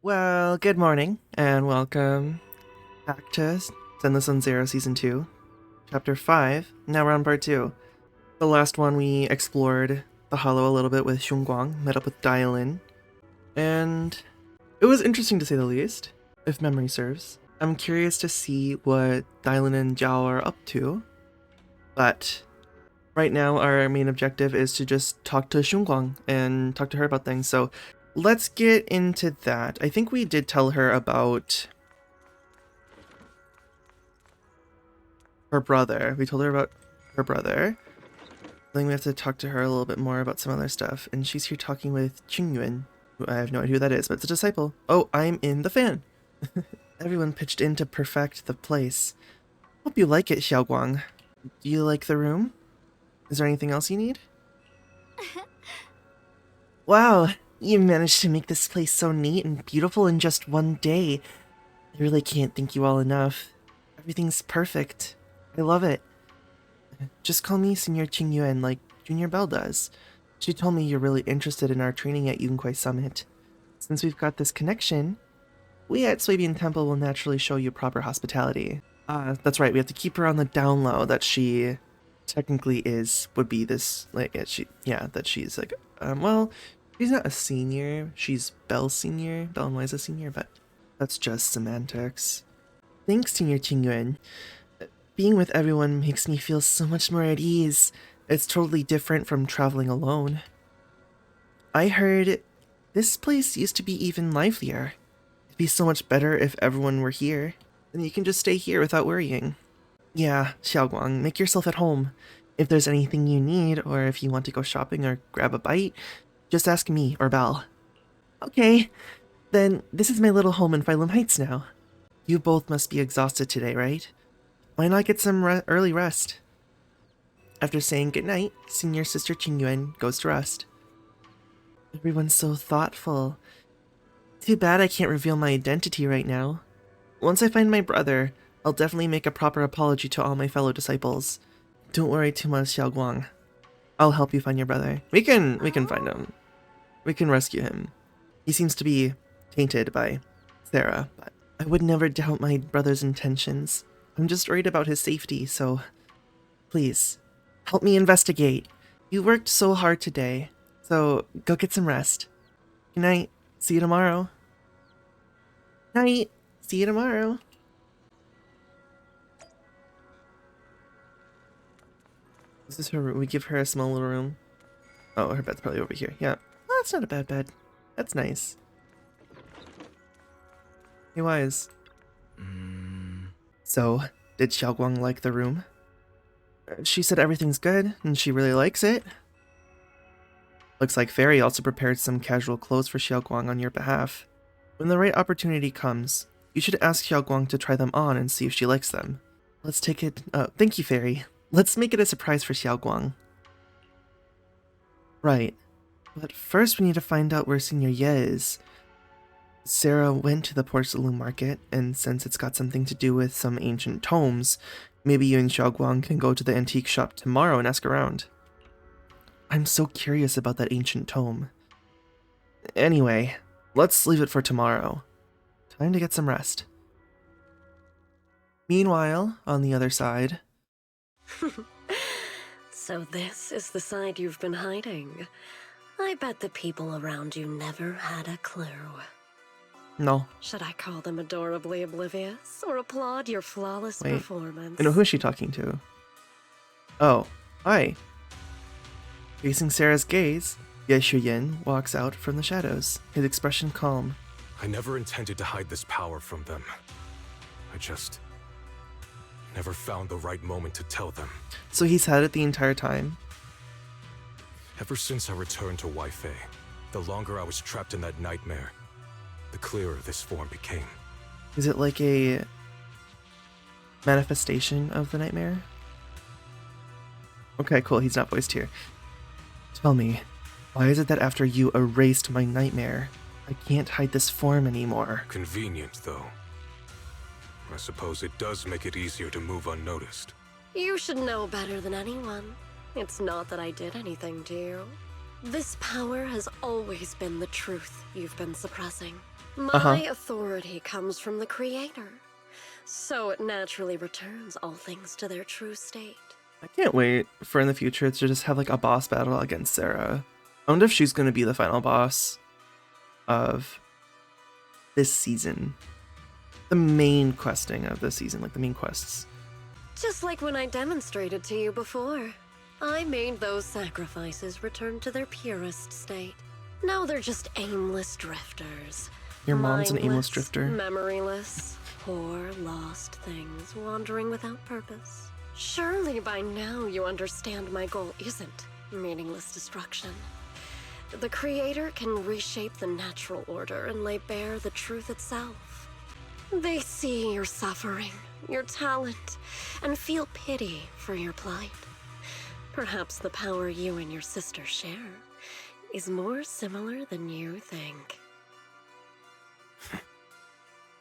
Well, good morning, and welcome back to Zenless Zone Zero Season 2, Chapter 5. Now we're on Part 2. The last one we explored the Hollow a little bit with Xunguang, met up with Dialin, and it was interesting to say the least, if memory serves. I'm curious to see what Dialin and Jiao are up to, but right now our main objective is to just talk to Xunguang and talk to her about things, so let's get into that. I think we did tell her about her brother. We told her about her brother. Then we have to talk to her a little bit more about some other stuff. And she's here talking with Qingyuan, who I have no idea who that is, but it's a disciple. Oh, I'm in the fan. Everyone pitched in to perfect the place. Hope you like it, Xiaoguang. Do you like the room? Is there anything else you need? Wow, you managed to make this place so neat and beautiful in just one day. I really can't thank you all enough. Everything's perfect. I love it. Just call me Senior Qingyuan like Junior Belle does. She told me you're really interested in our training at Yunkwei Summit. Since we've got this connection, we at Swabian Temple will naturally show you proper hospitality. That's right, we have to keep her on the down low that she technically would be this, like, that she's like, well, she's not a senior, she's Belle Senior, Belle and Liza Senior, but that's just semantics. Thanks, Senior Qingyuan. Being with everyone makes me feel so much more at ease. It's totally different from traveling alone. I heard this place used to be even livelier. It'd be so much better if everyone were here. Then you can just stay here without worrying. Yeah, Xiaoguang, make yourself at home. If there's anything you need, or if you want to go shopping or grab a bite, just ask me or Belle. Okay, then this is my little home in Phylum Heights now. You both must be exhausted today, right? Why not get some early rest? After saying goodnight, Senior Sister Qingyuan goes to rest. Everyone's so thoughtful. Too bad I can't reveal my identity right now. Once I find my brother, I'll definitely make a proper apology to all my fellow disciples. Don't worry too much, Xiaoguang. I'll help you find your brother. We can find him. We can rescue him. He seems to be tainted by Sarah, but I would never doubt my brother's intentions. I'm just worried about his safety, so please, help me investigate. You worked so hard today, so go get some rest. Good night. See you tomorrow. Night. See you tomorrow. This is her room. We give her a small little room. Oh, her bed's probably over here. Yeah. Oh, that's not a bad bed. That's nice. Hey, Wise. So, did Xiaoguang like the room? She said everything's good, and she really likes it. Looks like Fairy also prepared some casual clothes for Xiaoguang on your behalf. When the right opportunity comes, you should ask Xiaoguang to try them on and see if she likes them. Let's take it... thank you, Fairy. Let's make it a surprise for Xiaoguang. Right. But first we need to find out where Senior Ye is. Sarah went to the porcelain market, and since it's got something to do with some ancient tomes, maybe you and Xiaoguang can go to the antique shop tomorrow and ask around. I'm so curious about that ancient tome. Anyway, let's leave it for tomorrow. Time to get some rest. Meanwhile, on the other side... So this is the side you've been hiding. I bet the people around you never had a clue. No. Should I call them adorably oblivious, or applaud your flawless performance? I know who is she talking to? Oh, hi. Facing Sarah's gaze, Ye Shuyin walks out from the shadows, his expression calm. I never intended to hide this power from them. I just never found the right moment to tell them. So he's had it the entire time? Ever since I returned to Weifei, the longer I was trapped in that nightmare, the clearer this form became. Is it like a manifestation of the nightmare? Okay, cool, he's not voiced here. Tell me, why is it that after you erased my nightmare, I can't hide this form anymore? Convenient, though. I suppose it does make it easier to move unnoticed. You should know better than anyone. It's not that I did anything to you. This power has always been the truth you've been suppressing. My authority comes from the Creator, so it naturally returns all things to their true state. I can't wait for in the future to just have like a boss battle against Sarah. I wonder if she's gonna be the final boss of this season. The main questing of this season, like the main quests. Just like when I demonstrated to you before. I made those sacrifices return to their purest state. Now they're just aimless drifters. Your mom's an Mindless, aimless drifter. Memoryless, poor, lost things wandering without purpose. Surely by now you understand my goal isn't meaningless destruction. The Creator can reshape the natural order and lay bare the truth itself. They see your suffering, your talent, and feel pity for your plight. Perhaps the power you and your sister share is more similar than you think.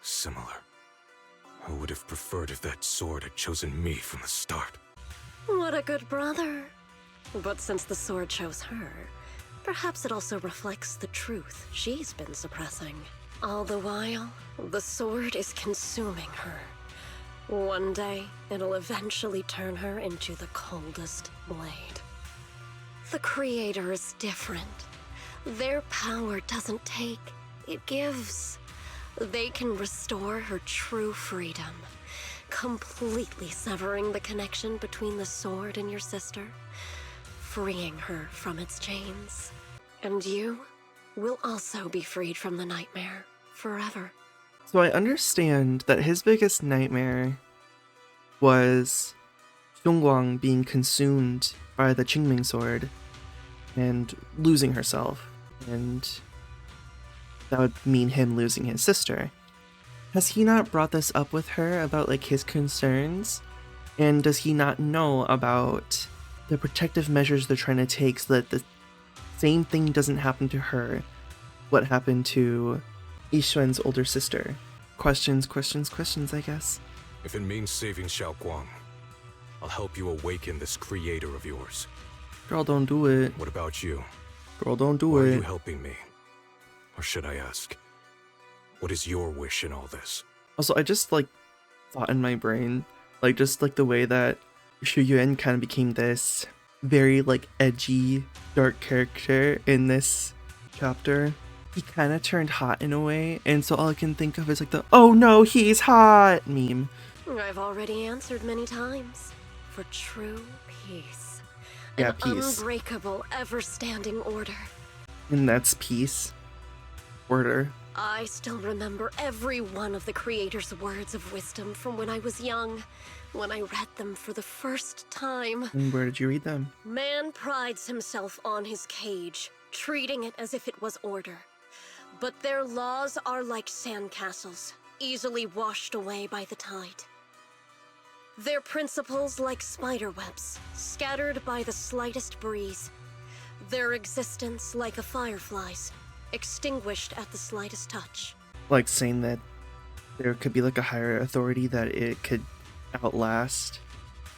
Similar. I would have preferred if that sword had chosen me from the start. What a good brother. But since the sword chose her, perhaps it also reflects the truth she's been suppressing. All the while, the sword is consuming her. One day, it'll eventually turn her into the coldest blade. The Creator is different. Their power doesn't take, it gives. They can restore her true freedom, completely severing the connection between the sword and your sister, freeing her from its chains. And you will also be freed from the nightmare forever. So I understand that his biggest nightmare was Xiongguang being consumed by the Qingming sword and losing herself, and that would mean him losing his sister. Has he not brought this up with her about like his concerns? And does he not know about the protective measures they're trying to take so that the same thing doesn't happen to her what happened to Yixuan's older sister? Questions, I guess. If it means saving Xiao Guang, I'll help you awaken this creator of yours. Girl, don't do it. What about you? Girl, don't do Why are it. you helping me? Or should I ask, what is your wish in all this? Also, I just like thought in my brain, like just like the way that Xu Yuan kind of became this very like edgy, dark character in this chapter. He kind of turned hot in a way, and so all I can think of is like the "oh no, he's hot" meme. I've already answered many times. For true peace. Yeah, An peace. unbreakable, ever-standing order. And that's peace. Order. I still remember every one of the Creator's words of wisdom from when I was young, when I read them for the first time. And where did you read them? Man prides himself on his cage, treating it as if it was order. But their laws are like sandcastles, easily washed away by the tide. Their principles like spiderwebs, scattered by the slightest breeze. Their existence like a firefly's, extinguished at the slightest touch. Like saying that there could be like a higher authority that it could outlast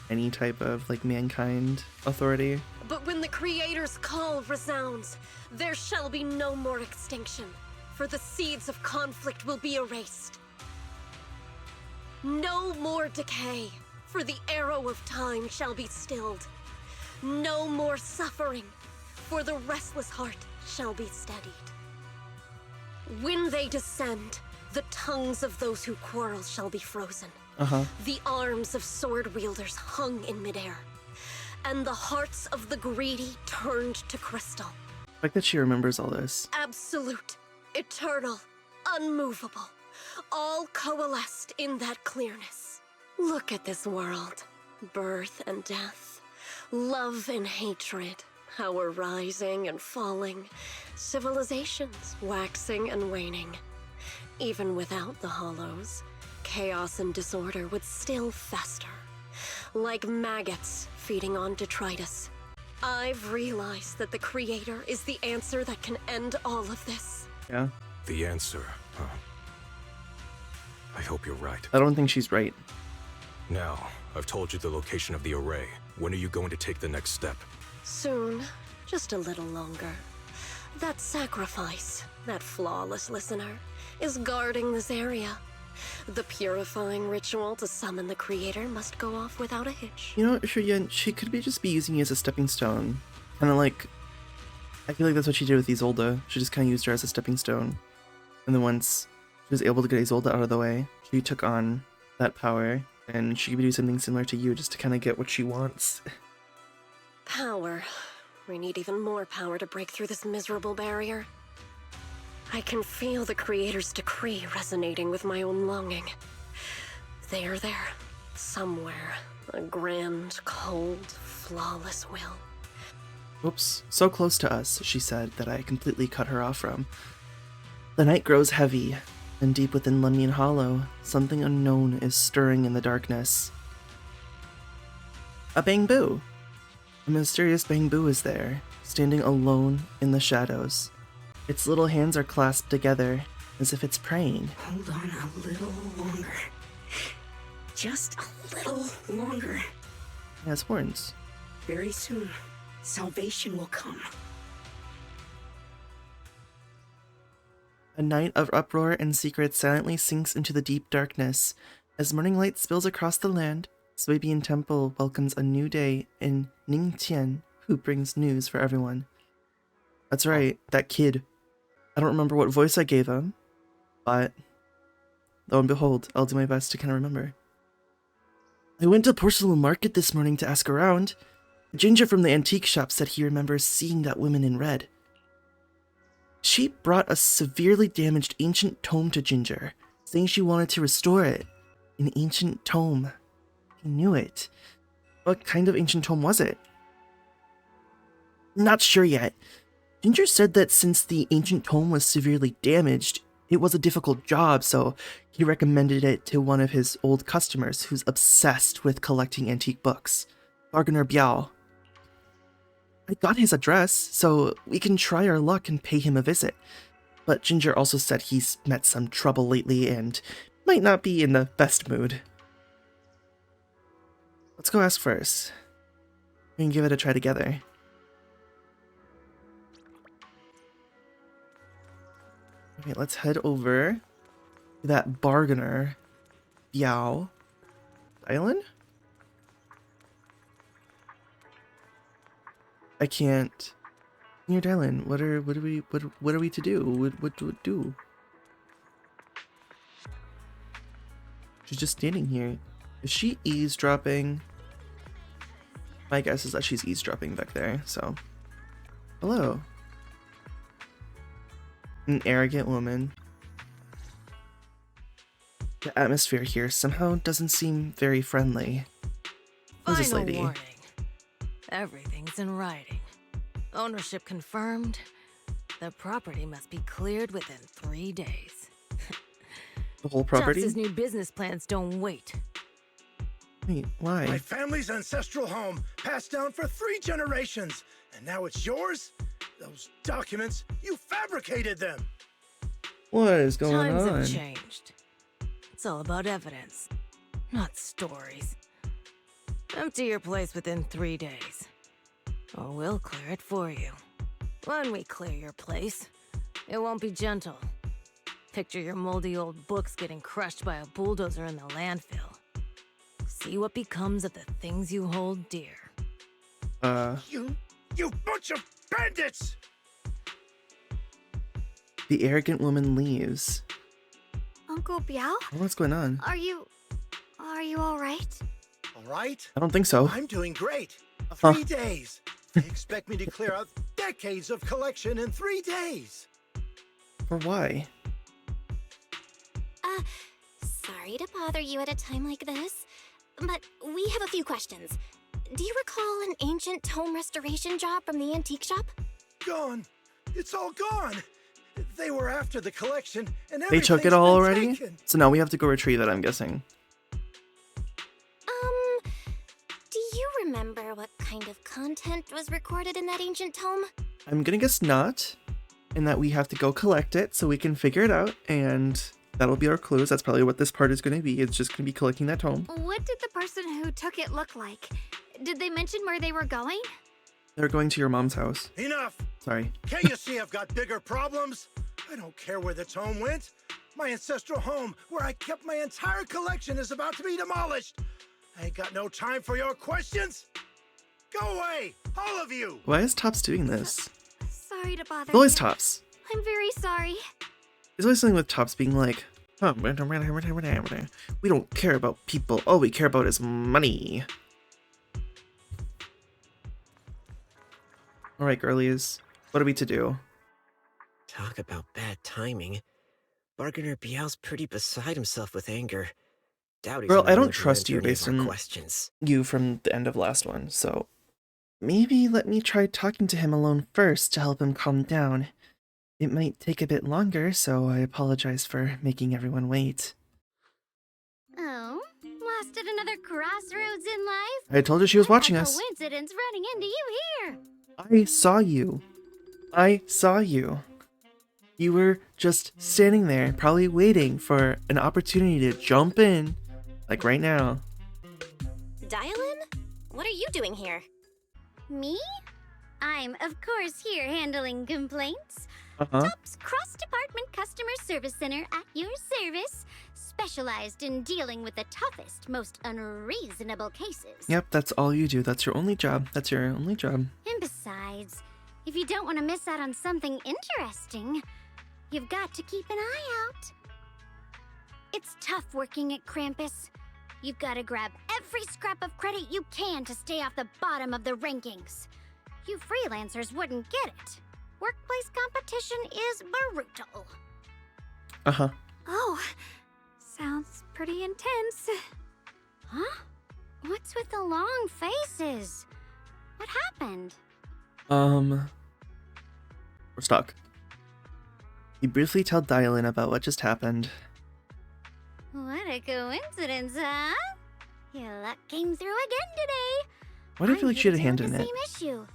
any type of like mankind authority. But when the Creator's call resounds, there shall be no more extinction, for the seeds of conflict will be erased. No more decay, for the arrow of time shall be stilled. No more suffering, for the restless heart shall be steadied. When they descend, the tongues of those who quarrel shall be frozen. The arms of sword wielders hung in midair, and the hearts of the greedy turned to crystal. The fact that she remembers all this. Absolute, eternal, unmovable, all coalesced in that clearness. Look at this world. Birth and death, love and hatred, power rising and falling, civilizations waxing and waning. Even without the hollows, chaos and disorder would still fester, like maggots feeding on detritus. I've realized that the Creator is the answer that can end all of this. Yeah. The answer, huh? I hope you're right. I don't think she's right. Now, I've told you the location of the array. When are you going to take the next step? Soon, just a little longer. That sacrifice, that flawless listener, is guarding this area. The purifying ritual to summon the creator must go off without a hitch. You know, Shurian, she could just be using you as a stepping stone. Kind of like, I feel like that's what she did with Isolde. She just kind of used her as a stepping stone. And then once she was able to get Isolde out of the way, she took on that power, and she could do something similar to you just to kind of get what she wants. Power. We need even more power to break through this miserable barrier. I can feel the creator's decree resonating with my own longing. They are there, somewhere. A grand, cold, flawless will. Oops, so close to us, she said, that I completely cut her off from. The night grows heavy, and deep within Lemnian Hollow, something unknown is stirring in the darkness. A bamboo! A mysterious bamboo is there, standing alone in the shadows. Its little hands are clasped together, as if it's praying. Hold on a little longer. Just a little longer. It has horns. Very soon, salvation will come. A night of uproar and secret silently sinks into the deep darkness. As morning light spills across the land, Swabian Temple welcomes a new day in Ningtian, who brings news for everyone. That's right, that kid. I don't remember what voice I gave him, but lo and behold, I'll do my best to kind of remember. I went to Porcelain Market this morning to ask around. Ginger from the antique shop said he remembers seeing that woman in red. She brought a severely damaged ancient tome to Ginger, saying she wanted to restore it. An ancient tome. He knew it. What kind of ancient tome was it? Not sure yet. Ginger said that since the ancient tome was severely damaged, it was a difficult job, so he recommended it to one of his old customers who's obsessed with collecting antique books, Bargainer Biao. I got his address, so we can try our luck and pay him a visit. But Ginger also said he's met some trouble lately and might not be in the best mood. Let's go ask first. We can give it a try together. Okay, let's head over to that bargainer, Biao Island? I can't. Near Dylan, what are we to do? What do we do? She's just standing here. Is she eavesdropping? My guess is that she's eavesdropping back there, so. Hello. An arrogant woman. The atmosphere here somehow doesn't seem very friendly. Who's this Final lady? warning. Everything's in writing. Ownership confirmed. The property must be cleared within 3 days. The whole property? Jobs' new business plans don't wait. Wait, why? My family's ancestral home, passed down for 3 generations, and now it's yours? Those documents, you fabricated them! What is going Times on? have changed. It's all about evidence, not stories. Empty your place within 3 days, or we'll clear it for you. When we clear your place, it won't be gentle. Picture your moldy old books getting crushed by a bulldozer in the landfill. See what becomes of the things you hold dear. You bunch of bandits! The arrogant woman leaves. Uncle Biao, Oh, what's going on? are you all right? All right, I don't think so. I'm doing great. Huh. 3 days. They expect me to clear out decades of collection in 3 days. Or why? Sorry to bother you at a time like this, but we have a few questions. Do you recall an ancient tome restoration job from the antique shop? Gone. It's all gone. They were after the collection, and They took it everything's all been already? taken. So now we have to go retrieve it, I'm guessing. Do you remember what kind of content was recorded in that ancient tome? I'm gonna guess not. And that we have to go collect it so we can figure it out, and that'll be our clues. That's probably what this part is gonna be. It's just gonna be collecting that tome. What did the person who took it look like? Did they mention where they were going? They're going to your mom's house. Enough. Sorry. Can't you see I've got bigger problems? I don't care where the tome went. My ancestral home, where I kept my entire collection, is about to be demolished. I ain't got no time for your questions. Go away, all of you! Why is Tops doing this? Sorry to bother It's always you. Tops. I'm very sorry. There's always something with Tops being like, oh, we don't care about people. All we care about is money. Alright, girlies. What are we to do? Talk about bad timing. Bargainer Biao's pretty beside himself with anger. Doubt he's Girl, gonna I don't live to trust answer you any of based our on questions. you from the end of last one, so maybe let me try talking to him alone first to help him calm down. It might take a bit longer, so I apologize for making everyone wait. Oh, lost at another crossroads in life? I told her she was watching What a us. coincidence running into you here. I saw you. I saw you. You were just standing there, probably waiting for an opportunity to jump in, like right now. Dylan? What are you doing here? Me? I'm, of course, here handling complaints. Uh-huh. Top's cross-department customer service center at your service, specialized in dealing with the toughest, most unreasonable cases. Yep, that's all you do. That's your only job. That's your only job. And besides, if you don't want to miss out on something interesting, you've got to keep an eye out. It's tough working at Krampus. You've got to grab every scrap of credit you can to stay off the bottom of the rankings. You freelancers wouldn't get it. Workplace competition is brutal. Uh-huh. Oh, sounds pretty intense. Huh? What's with the long faces? What happened? We're stuck. You briefly tell Dylan about what just happened. What a coincidence, huh? Your luck came through again today. Why do I feel like she had a hand in the it? same issue.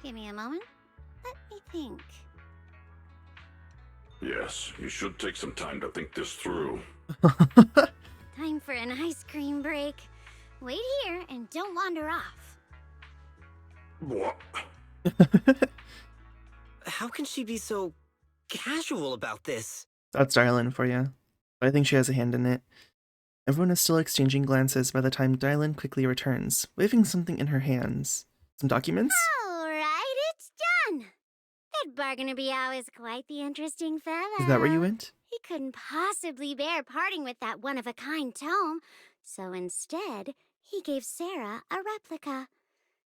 Give me a moment. Let me think. Yes, you should take some time to think this through. Time for an ice cream break. Wait here and don't wander off. What? How can she be so casual about this? That's Dylan for you. But I think she has a hand in it. Everyone is still exchanging glances by the time Dylan quickly returns, waving something in her hands. Some documents? All right, it's done. That Bargainer Biao is quite the interesting fellow. Is that where you went? He couldn't possibly bear parting with that one-of-a-kind tome, so instead, he gave Sarah a replica.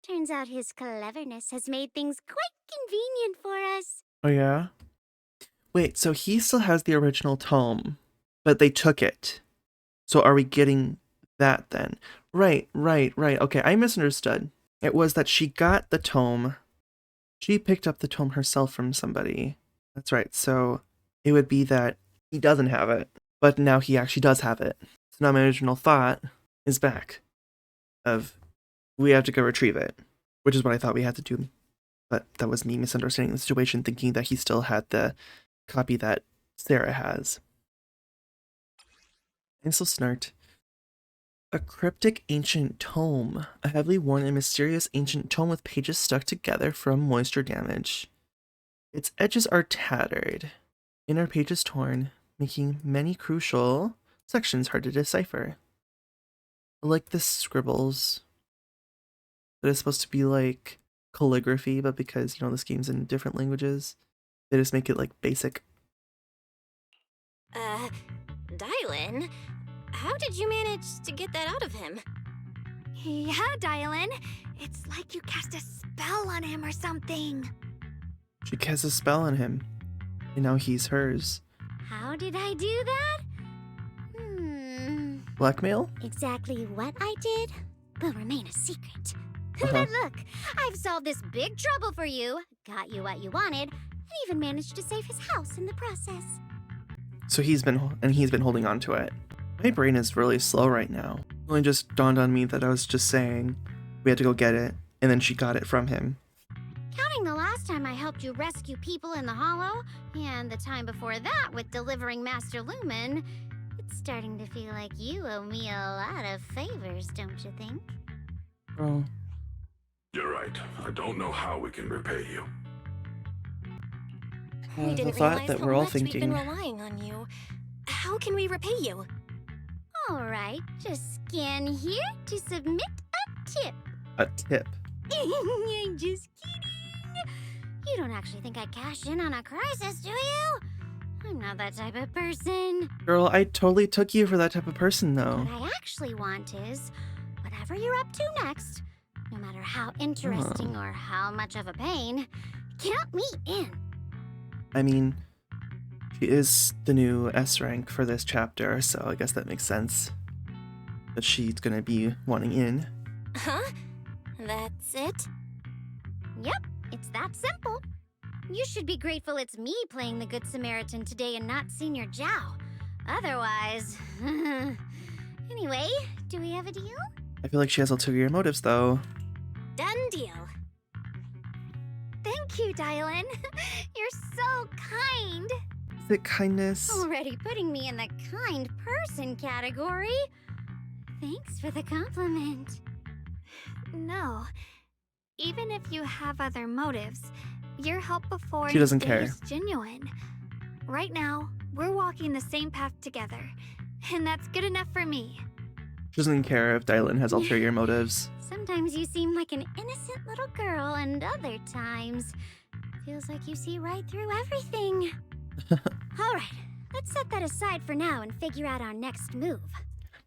Turns out his cleverness has made things quite convenient for us. Oh yeah? Wait, so he still has the original tome, but they took it. So are we getting that then? Right. Okay, I misunderstood. It was that she got the tome. She picked up the tome herself from somebody. That's right, so it would be that he doesn't have it, but now he actually does have it. So now my original thought is back. Of, we have to go retrieve it, which is what I thought we had to do. But that was me misunderstanding the situation, thinking that he still had the copy that Sarah has. I'm so snart. A cryptic ancient tome. A heavily worn and mysterious ancient tome with pages stuck together from moisture damage. Its edges are tattered. Inner pages torn, making many crucial sections hard to decipher. I like the scribbles. That is supposed to be like calligraphy, but because, you know, this game's in different languages, they just make it like basic. Dylan, how did you manage to get that out of him? Yeah, Dylan. It's like you cast a spell on him or something. She casts a spell on him, and now he's hers. How did I do that? Blackmail? Exactly what I did will remain a secret. Uh-huh. But look, I've solved this big trouble for you, got you what you wanted, and even managed to save his house in the process. So he's been holding on to it. My brain is really slow right now. It only just dawned on me that I was just saying we had to go get it, and then she got it from him. Counting the last time I helped you rescue people in the Hollow, and the time before that with delivering Master Lumen, it's starting to feel like you owe me a lot of favors, don't you think? Well, You're right. I don't know how we can repay you. We the didn't thought realize that how we're all much we've been thinking. relying on you. How can we repay you? Alright, just scan here to submit a tip. A tip. I'm just kidding. You don't actually think I'd cash in on a crisis, do you? I'm not that type of person. Girl, I totally took you for that type of person, though. What I actually want is, whatever you're up to next, no matter how interesting or how much of a pain, count me in. I mean, she is the new S rank for this chapter, so I guess that makes sense. That she's gonna be wanting in. Huh? That's it? Yep, it's that simple. You should be grateful it's me playing the Good Samaritan today and not Senior Zhao. Otherwise... Anyway, do we have a deal? I feel like she has ulterior motives, though. Done deal. Thank you, Dylan. You're so kind. Is it kindness? Already putting me in the kind person category. Thanks for the compliment. No. Even if you have other motives, your help before She doesn't today care. is genuine. Right now, we're walking the same path together, and that's good enough for me. She doesn't care if Dylan has ulterior motives. Sometimes you seem like an innocent little girl, and other times, feels like you see right through everything. Alright, let's set that aside for now and figure out our next move.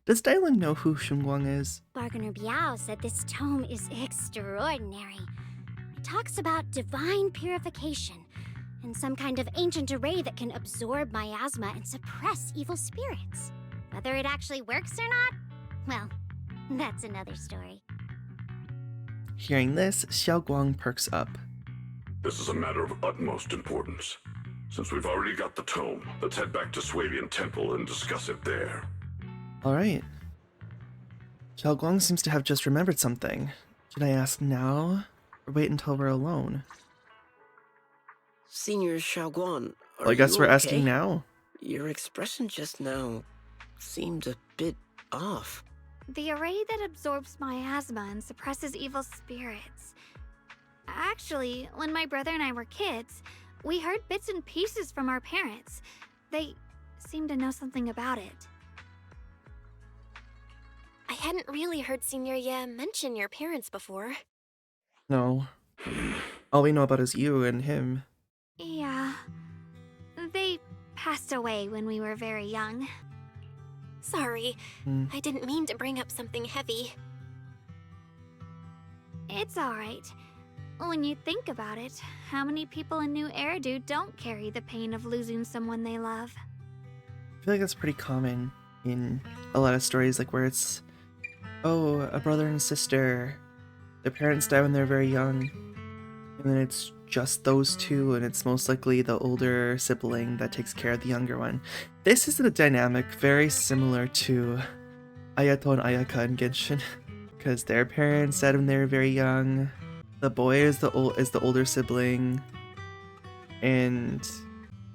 Does Dylan know who Shunguang is? Bargainer Biao said this tome is extraordinary. It talks about divine purification and some kind of ancient array that can absorb miasma and suppress evil spirits. Whether it actually works or not, well, that's another story. Hearing this, Xiaoguang perks up. This is a matter of utmost importance. Since we've already got the tome, let's head back to Swabian Temple and discuss it there. Alright. Xiaoguang seems to have just remembered something. Should I ask now, or wait until we're alone? Senior Xiaoguan, are Well, I guess you we're okay? asking now. Your expression just now seemed a bit off. The array that absorbs miasma and suppresses evil spirits. Actually, when my brother and I were kids, we heard bits and pieces from our parents. They seemed to know something about it. I hadn't really heard Senior Ye mention your parents before. No. All we know about is you and him. Yeah. They passed away when we were very young. Sorry, Hmm. I didn't mean to bring up something heavy. It's alright. When you think about it, how many people in New Eridu don't carry the pain of losing someone they love? I feel like that's pretty common in a lot of stories, like where it's, oh, a brother and sister, their parents die when they're very young, and then it's just those two, and it's most likely the older sibling that takes care of the younger one. This is a dynamic very similar to Ayato and Ayaka in Genshin, because their parents died when they were very young. The boy is the older sibling, and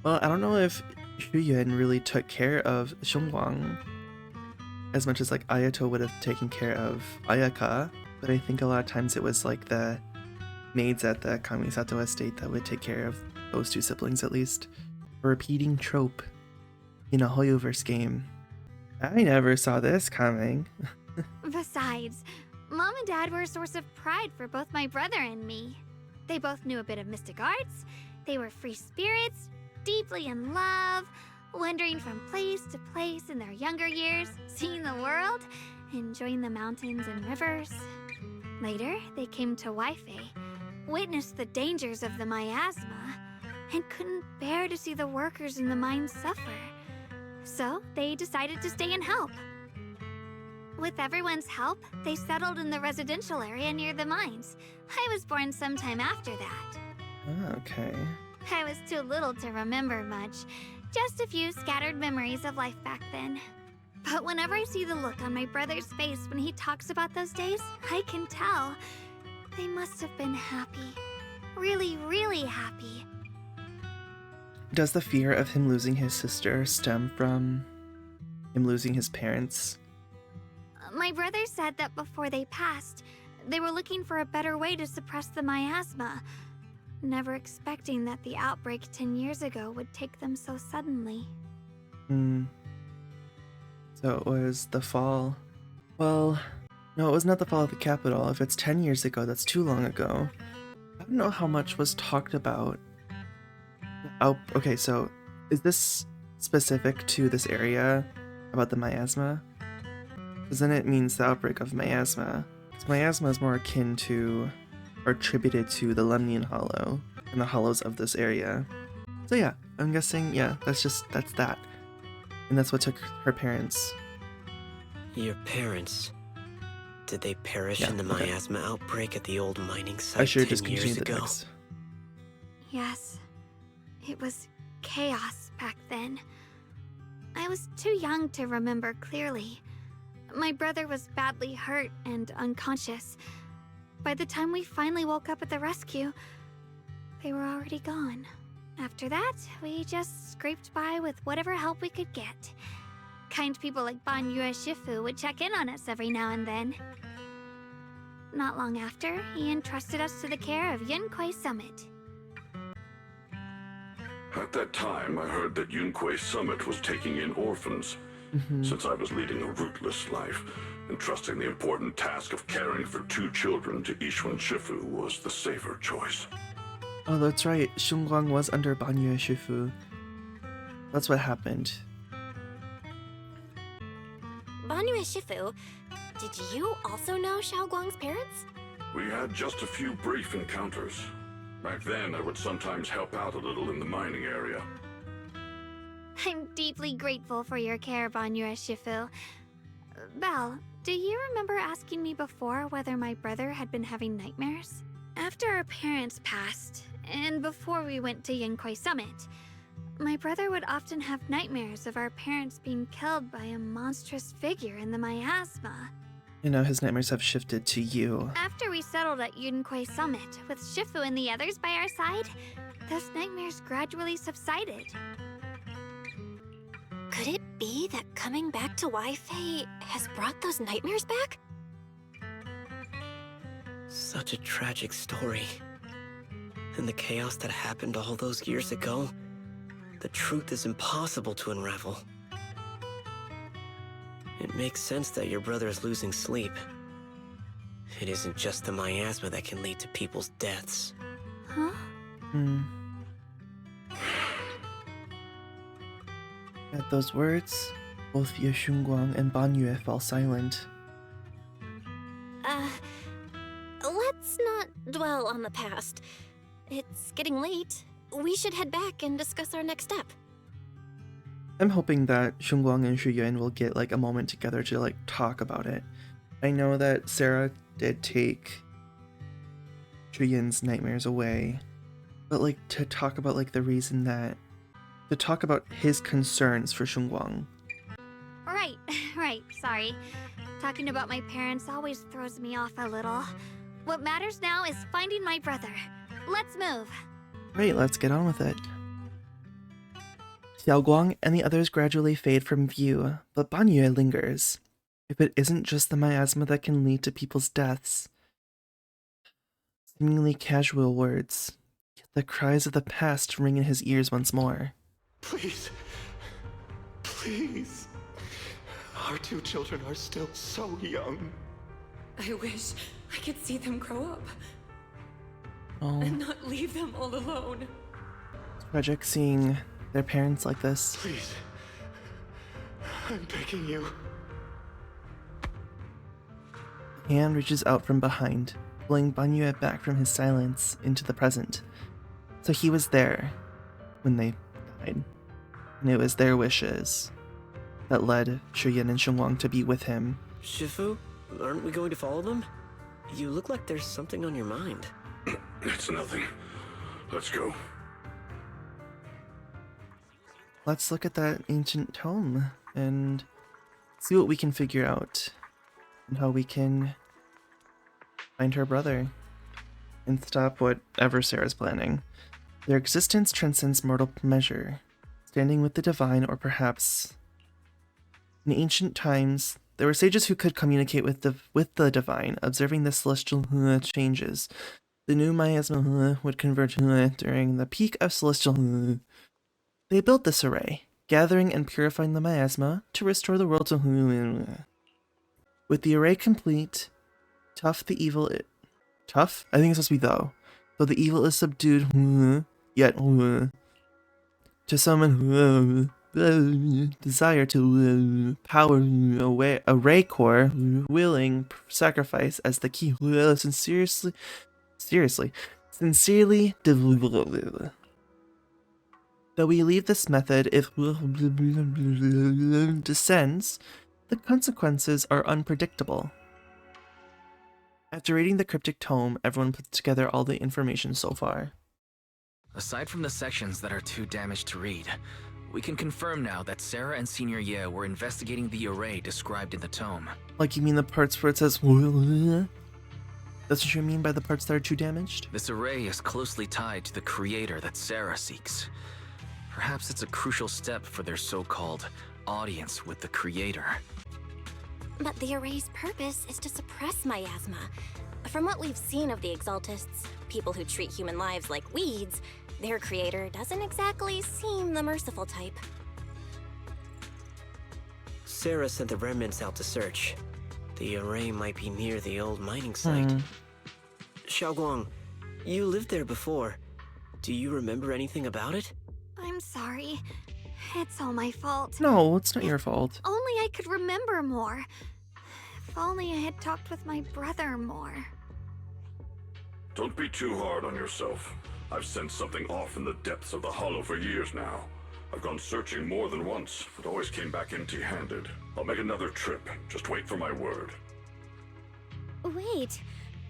well, I don't know if Huyuan really took care of Shunguang as much as like Ayato would have taken care of Ayaka, but I think a lot of times it was like the maids at the Kamisato estate that would take care of those two siblings at least. A repeating trope in a Hoyoverse game. I never saw this coming. Besides, Mom and Dad were a source of pride for both my brother and me. They both knew a bit of mystic arts, they were free spirits, deeply in love, wandering from place to place in their younger years, seeing the world, enjoying the mountains and rivers. Later, they came to Waifei, witnessed the dangers of the miasma, and couldn't bear to see the workers in the mines suffer. So they decided to stay and help. With everyone's help, they settled in the residential area near the mines. I was born sometime after that. Okay. I was too little to remember much, just a few scattered memories of life back then. But whenever I see the look on my brother's face when he talks about those days, I can tell they must have been happy. Really, really happy. Does the fear of him losing his sister stem from him losing his parents? My brother said that before they passed, they were looking for a better way to suppress the miasma. never expecting that the outbreak 10 years ago would take them so suddenly. So it was the fall. Well, no, it was not the fall of the capital. If it's 10 years ago, that's too long ago. I don't know how much was talked about. Oh, okay, so is this specific to this area about the miasma? Because then it means the outbreak of miasma. Because miasma is more akin to, or attributed to, the Lemnian Hollow and the hollows of this area. So yeah, I'm guessing, yeah, that's that. And that's what took her parents. Your parents? Did they perish Yeah, in the okay. miasma outbreak at the old mining I site should 10 just years continue the ago? text. Yes, it was chaos back then. I was too young to remember clearly. My brother was badly hurt and unconscious. By the time we finally woke up at the rescue, they were already gone. After that, we just scraped by with whatever help we could get. Kind people like Banyue Shifu would check in on us every now and then. Not long after, he entrusted us to the care of Yunquei Summit. At that time, I heard that Yunquei Summit was taking in orphans. Since I was leading a rootless life, entrusting the important task of caring for 2 children to Ishun Shifu was the safer choice. Oh, that's right. Xunguang was under banyue Shifu. That's what happened. Banyue Shifu, did you also know Xiaoguang's parents? We had just a few brief encounters. Back then, I would sometimes help out a little in the mining area. I'm deeply grateful for your care, Banyue Shifu. Belle, do you remember asking me before whether my brother had been having nightmares? After our parents passed, and before we went to Yunquei Summit, my brother would often have nightmares of our parents being killed by a monstrous figure in the miasma. And now his nightmares have shifted to you. After we settled at Yunquei Summit, with Shifu and the others by our side, those nightmares gradually subsided. Could it be that coming back to Waifei has brought those nightmares back? Such a tragic story. And the chaos that happened all those years ago, the truth is impossible to unravel. It makes sense that your brother is losing sleep. It isn't just the miasma that can lead to people's deaths. Huh? At those words, both Ye Xunguang and Banyue fall silent. Let's not dwell on the past. It's getting late. We should head back and discuss our next step. I'm hoping that Xunguang and Shuyuan will get like a moment together to like talk about it. I know that Sarah did take Shuyuan's nightmares away, but like to talk about like the reason that, to talk about his concerns for Xunguang. Right, sorry. Talking about my parents always throws me off a little. What matters now is finding my brother. Let's move. Right, let's get on with it. Xiaoguang and the others gradually fade from view, but Banyue lingers. If it isn't just the miasma that can lead to people's deaths. Seemingly casual words, yet the cries of the past ring in his ears once more. Please. Please. Our 2 children are still so young. I wish I could see them grow up Oh, and not leave them all alone. it's tragic seeing their parents like this. Please. I'm begging you. A hand reaches out from behind, pulling Banyue back from his silence into the present. So he was there when they died, and it was their wishes that led Shuyuan and Xunguang to be with him. Shifu, aren't we going to follow them? You look like there's something on your mind. It's nothing. Let's go. Let's look at that ancient tome and see what we can figure out and how we can find her brother and stop whatever Sarah's planning. Their existence transcends mortal measure, standing with the divine, or perhaps in ancient times there were sages who could communicate with the divine, observing the celestial changes The new miasma would converge during the peak of celestial. They built this array, gathering and purifying the miasma to restore the world to. With the array complete, Tough the evil. Tough? I think it's supposed to be though. Though the evil is subdued, yet to summon desire to power away array core, willing sacrifice as the key. Sincerely. Though we leave this method, if descends, the consequences are unpredictable. After reading the cryptic tome, everyone puts together all the information so far. Aside from the sections that are too damaged to read, we can confirm now that Sarah and Senior Ye were investigating the array described in the tome. Like, you mean the parts where it says that's what you mean by the parts that are too damaged? This array is closely tied to the creator that Sarah seeks. Perhaps it's a crucial step for their so-called audience with the creator. But the array's purpose is to suppress miasma. From what we've seen of the Exaltists, people who treat human lives like weeds, their creator doesn't exactly seem the merciful type. Sarah sent the remnants out to search. The array might be near the old mining site. Xiaoguang, you lived there before. Do you remember anything about it? I'm sorry. It's all my fault. No, it's not your fault. Only I could remember more. If only I had talked with my brother more. Don't be too hard on yourself. I've sensed something off in the depths of the hollow for years now. I've gone searching more than once, but always came back empty-handed. I'll make another trip. Just wait for my word. Wait.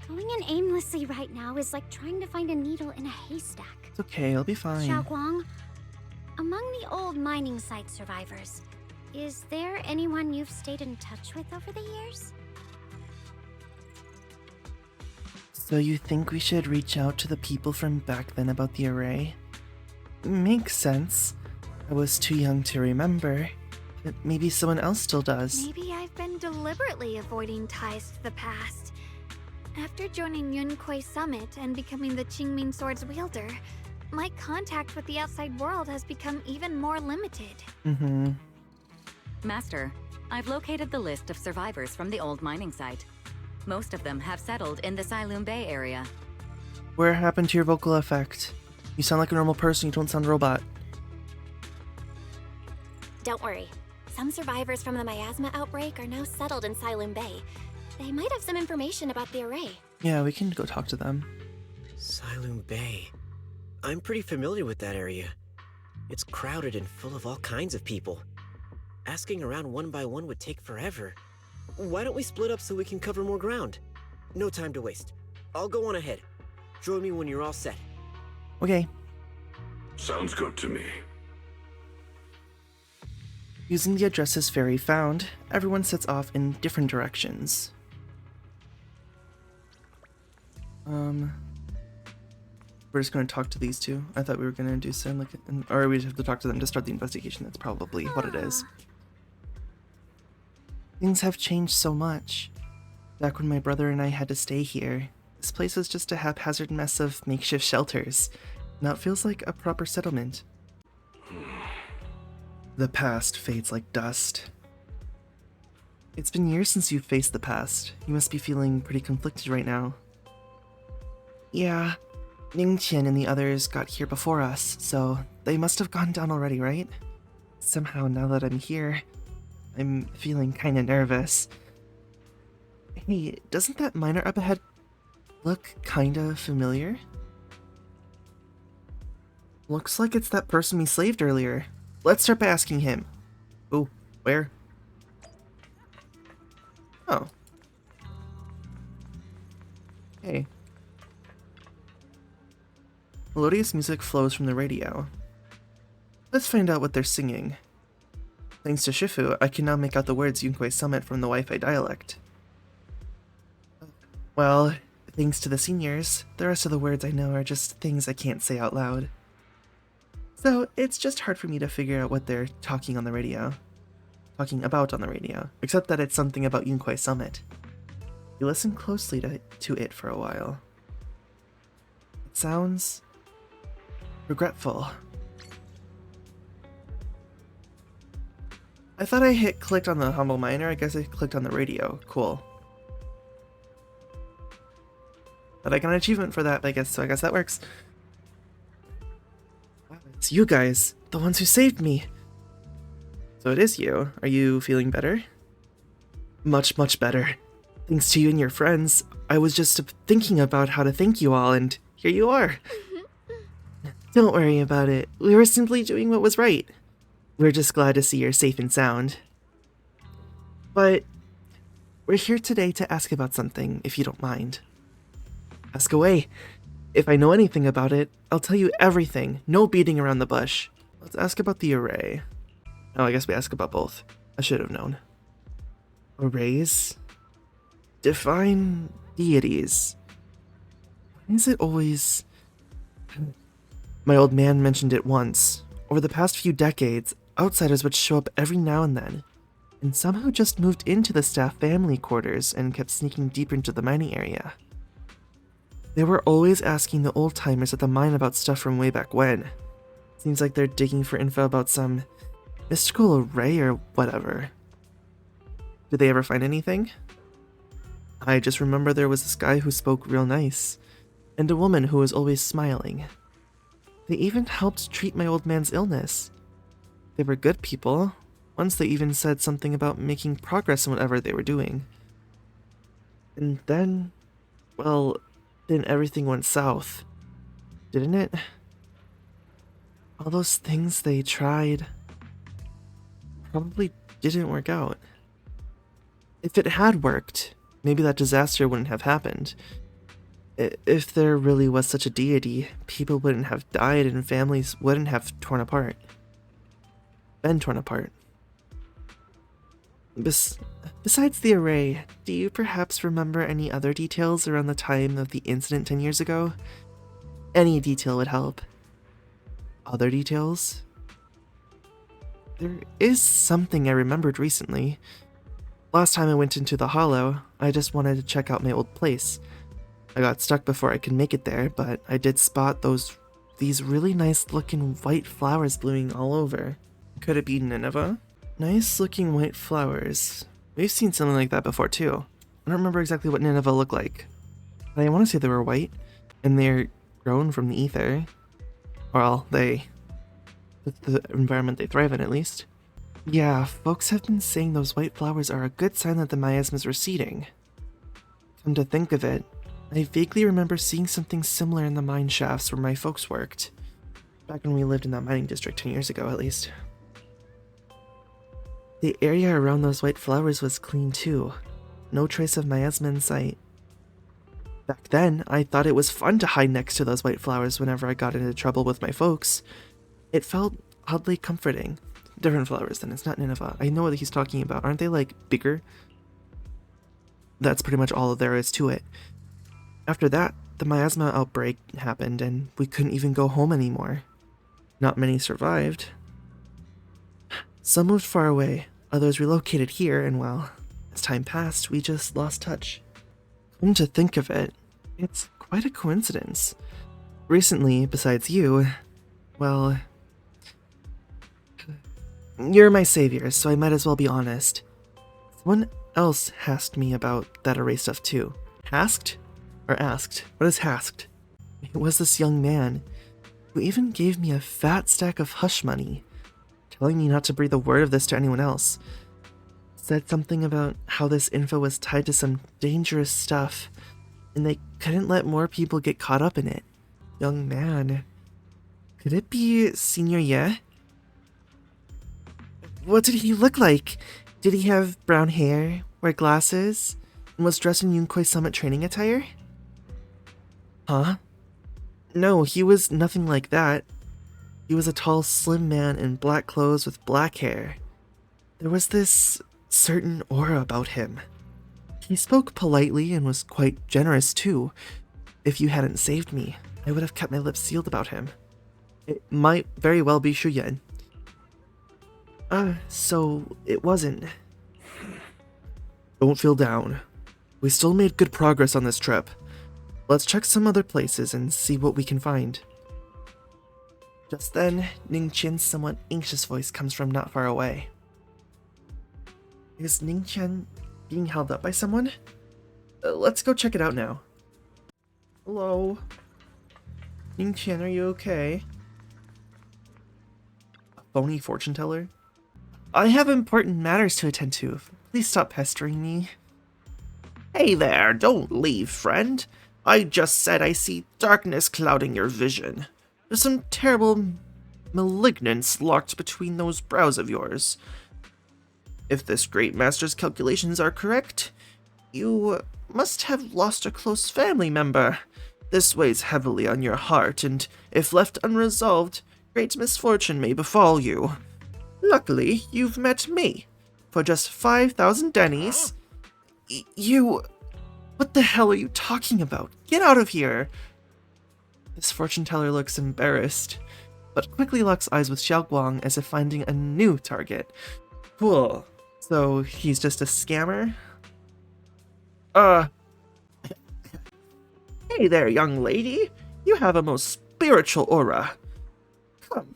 Going in aimlessly right now is like trying to find a needle in a haystack. It's okay, I'll be fine. Xiaoguang, among the old mining site survivors, is there anyone you've stayed in touch with over the years? So you think we should reach out to the people from back then about the array? Makes sense. I was too young to remember, but maybe someone else still does. Maybe I've been deliberately avoiding ties to the past. After joining Yunquei Summit and becoming the Qingming Sword's wielder, my contact with the outside world has become even more limited. Master, I've located the list of survivors from the old mining site. Most of them have settled in the Silum Bay area. Where happened to your vocal effect? You sound like a normal person, you don't sound robot. Don't worry. Some survivors from the miasma outbreak are now settled in Silum Bay. They might have some information about the array. Yeah, we can go talk to them. Silum Bay. I'm pretty familiar with that area. It's crowded and full of all kinds of people. Asking around one by one would take forever. Why don't we split up so we can cover more ground? No time to waste. I'll go on ahead. Join me when you're all set. Okay. Sounds good to me. Using the addresses Fairy found, everyone sets off in different directions. We're just going to talk to these two. I thought we were going to do some, like, or we have to talk to them to start the investigation. That's probably what it is. Things have changed so much. Back when my brother and I had to stay here, this place was just a haphazard mess of makeshift shelters. Now it feels like a proper settlement. The past fades like dust. It's been years since you've faced the past. You must be feeling pretty conflicted right now. Yeah, Ningqian and the others got here before us, so they must have gone down already, right? Somehow, now that I'm here, I'm feeling kinda nervous. Hey, doesn't that miner up ahead look kinda familiar? Looks like it's that person we slaved earlier. Let's start by asking him. Oh, where? Oh. Hey. Melodious music flows from the radio. Let's find out what they're singing. Thanks to Shifu, I can now make out the words Yunquei Summit from the Wi-Fi dialect. Well, thanks to the seniors, the rest of the words I know are just things I can't say out loud. So, it's just hard for me to figure out what they're talking about on the radio, except that it's something about Yunquei Summit. You listen closely to it for a while. sounds regretful. I thought I clicked on the humble miner. I guess I clicked on the radio. Cool. But I got an achievement for that, I guess, so I guess that works. Wow, it's you guys, the ones who saved me. So it is you. Are you feeling better? Much, much better. Thanks to you and your friends, I was just thinking about how to thank you all, and here you are. Don't worry about it. We were simply doing what was right. We're just glad to see you're safe and sound. But we're here today to ask about something, if you don't mind. Ask away. If I know anything about it, I'll tell you everything. No beating around the bush. Let's ask about the array. Oh, I guess we ask about both. I should have known. Arrays? Define deities. Why is it always... My old man mentioned it once. Over the past few decades, outsiders would show up every now and then, and somehow just moved into the staff family quarters and kept sneaking deeper into the mining area. They were always asking the old-timers at the mine about stuff from way back when. Seems like they're digging for info about some mystical array or whatever. Did they ever find anything? I just remember there was this guy who spoke real nice, and a woman who was always smiling. They even helped treat my old man's illness. They were good people. Once they even said something about making progress in whatever they were doing. And then, well, then everything went south. Didn't it? All those things they tried probably didn't work out. If it had worked, maybe that disaster wouldn't have happened. If there really was such a deity, people wouldn't have died and families wouldn't have been torn apart. Besides the array, do you perhaps remember any other details around the time of the incident 10 years ago? Any detail would help. Other details? There is something I remembered recently. Last time I went into the Hollow, I just wanted to check out my old place. I got stuck before I could make it there, but I did spot these really nice looking white flowers blooming all over. Could it be Nineveh? Nice looking white flowers. We've seen something like that before too. I don't remember exactly what Nineveh looked like. But I want to say they were white, and they're grown from the ether. Well, that's the environment they thrive in at least. Yeah, folks have been saying those white flowers are a good sign that the miasma is receding. Come to think of it, I vaguely remember seeing something similar in the mine shafts where my folks worked. Back when we lived in that mining district 10 years ago, at least. The area around those white flowers was clean too. No trace of miasma in sight. Back then, I thought it was fun to hide next to those white flowers whenever I got into trouble with my folks. It felt oddly comforting. Different flowers then, it's not Nineveh. I know what he's talking about. Aren't they like bigger? That's pretty much all there is to it. After that, the miasma outbreak happened and we couldn't even go home anymore. Not many survived. Some moved far away, others relocated here, and well, as time passed, we just lost touch. Come to think of it, it's quite a coincidence. Recently, besides you, well, you're my savior, so I might as well be honest. Someone else asked me about that array stuff too. Asked? Or asked? What is asked? It was this young man who even gave me a fat stack of hush money, telling me not to breathe a word of this to anyone else. Said something about how this info was tied to some dangerous stuff, and they couldn't let more people get caught up in it. Young man. Could it be Senior Ye? What did he look like? Did he have brown hair, wear glasses, and was dressed in Yunkoi Summit training attire? Huh? No, he was nothing like that. He was a tall, slim man in black clothes with black hair. There was this certain aura about him. He spoke politely and was quite generous too. If you hadn't saved me, I would have kept my lips sealed about him. It might very well be Shuyan. So it wasn't. Don't feel down. We still made good progress on this trip. Let's check some other places and see what we can find. Just then, Ning Qian's somewhat anxious voice comes from not far away. Is Ning Qian being held up by someone? Let's go check it out now. Hello? Ning Qian, are you okay? A phony fortune teller? I have important matters to attend to. Please stop pestering me. Hey there, don't leave, friend. I just said I see darkness clouding your vision. There's some terrible malignance locked between those brows of yours. If this great master's calculations are correct, you must have lost a close family member. This weighs heavily on your heart, and if left unresolved, great misfortune may befall you. Luckily, you've met me. For just 5,000 dennies, you... What the hell are you talking about? Get out of here! This fortune teller looks embarrassed, but quickly locks eyes with Xiao Guang as if finding a new target. Cool. So he's just a scammer? Hey there, young lady. You have a most spiritual aura. Come,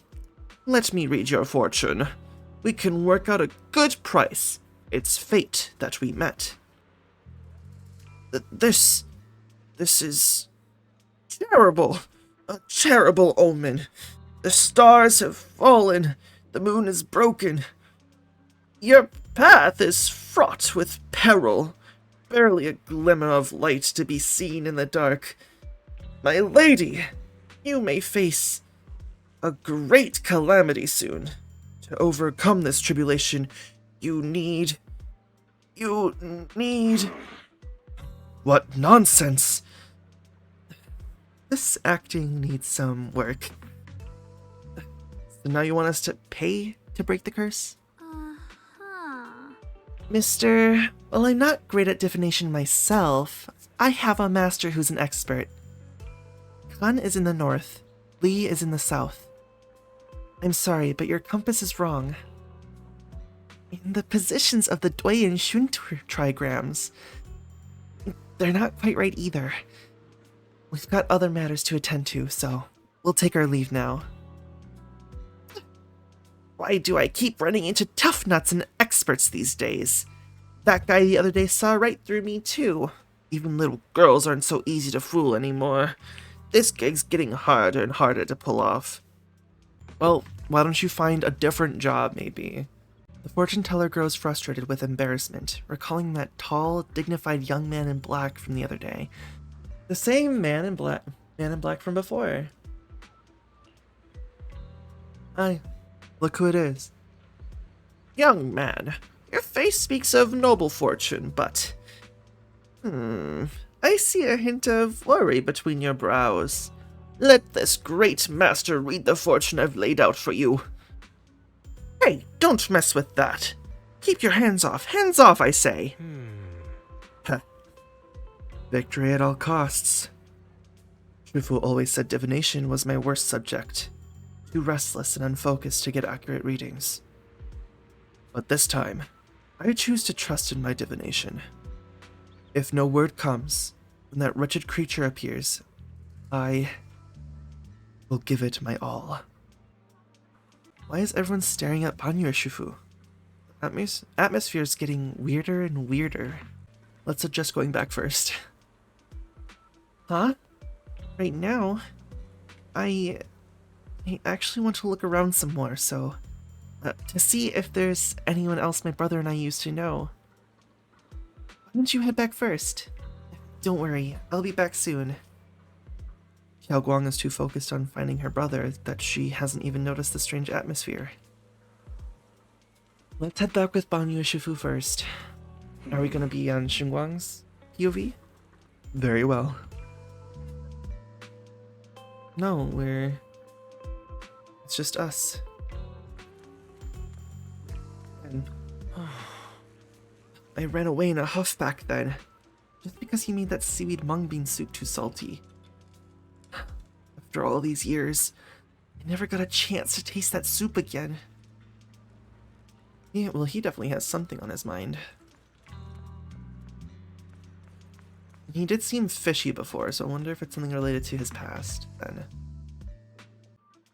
let me read your fortune. We can work out a good price. It's fate that we met. This is terrible. A terrible omen. The stars have fallen. The moon is broken. Your path is fraught with peril. Barely a glimmer of light to be seen in the dark. My lady, you may face a great calamity soon. To overcome this tribulation, you need... What nonsense! This acting needs some work. So now you want us to pay to break the curse? Mr. Well, I'm not great at divination myself. I have a master who's an expert. Khan is in the north. Li is in the south. I'm sorry, but your compass is wrong. In the positions of the Dui and Shun trigrams, they're not quite right either. We've got other matters to attend to, so we'll take our leave now. Why do I keep running into tough nuts and experts these days? That guy the other day saw right through me too. Even little girls aren't so easy to fool anymore. This gig's getting harder and harder to pull off. Well, why don't you find a different job, maybe? The fortune teller grows frustrated with embarrassment, recalling that tall, dignified young man in black from the other day. The same man in black from before. Hi. Look who it is. Young man, your face speaks of noble fortune, but... I see a hint of worry between your brows. Let this great master read the fortune I've laid out for you. Hey, don't mess with that. Keep your hands off. Hands off, I say. Huh. Victory at all costs. Shifu always said divination was my worst subject. Too restless and unfocused to get accurate readings. But this time, I choose to trust in my divination. If no word comes, when that wretched creature appears, I will give it my all. Why is everyone staring at banyue, Shifu? Atmosphere's getting weirder and weirder. Let's suggest going back first. Huh? Right now, I actually want to look around some more, so... to see if there's anyone else my brother and I used to know. Why don't you head back first? Don't worry, I'll be back soon. Xiao Guang is too focused on finding her brother that she hasn't even noticed the strange atmosphere. Let's head back with Banyue Shifu first. Are we gonna be on Xinguang's POV? Very well. No, it's just us. And I ran away in a huff back then, just because he made that seaweed mung bean soup too salty. After all these years, I never got a chance to taste that soup again. Yeah, well, he definitely has something on his mind. He did seem fishy before, so I wonder if it's something related to his past, then.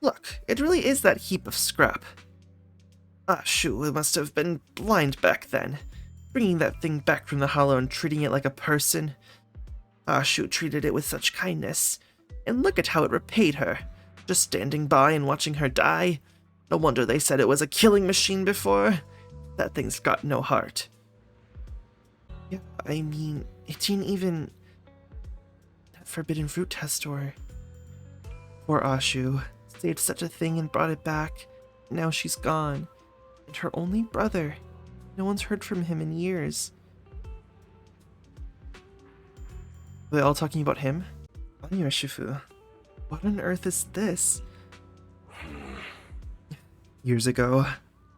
Look, it really is that heap of scrap. Ah, shoo, it must have been blind back then. Bringing that thing back from the hollow and treating it like a person. Ah, shoo treated it with such kindness. And look at how it repaid her. Just standing by and watching her die. No wonder they said it was a killing machine before. That thing's got no heart. Yeah, I mean, it didn't even... That forbidden fruit test or... Poor Ashu. Saved such a thing and brought it back. Now she's gone. And her only brother. No one's heard from him in years. Are they all talking about him? Banyue Shifu. What on earth is this? Years ago,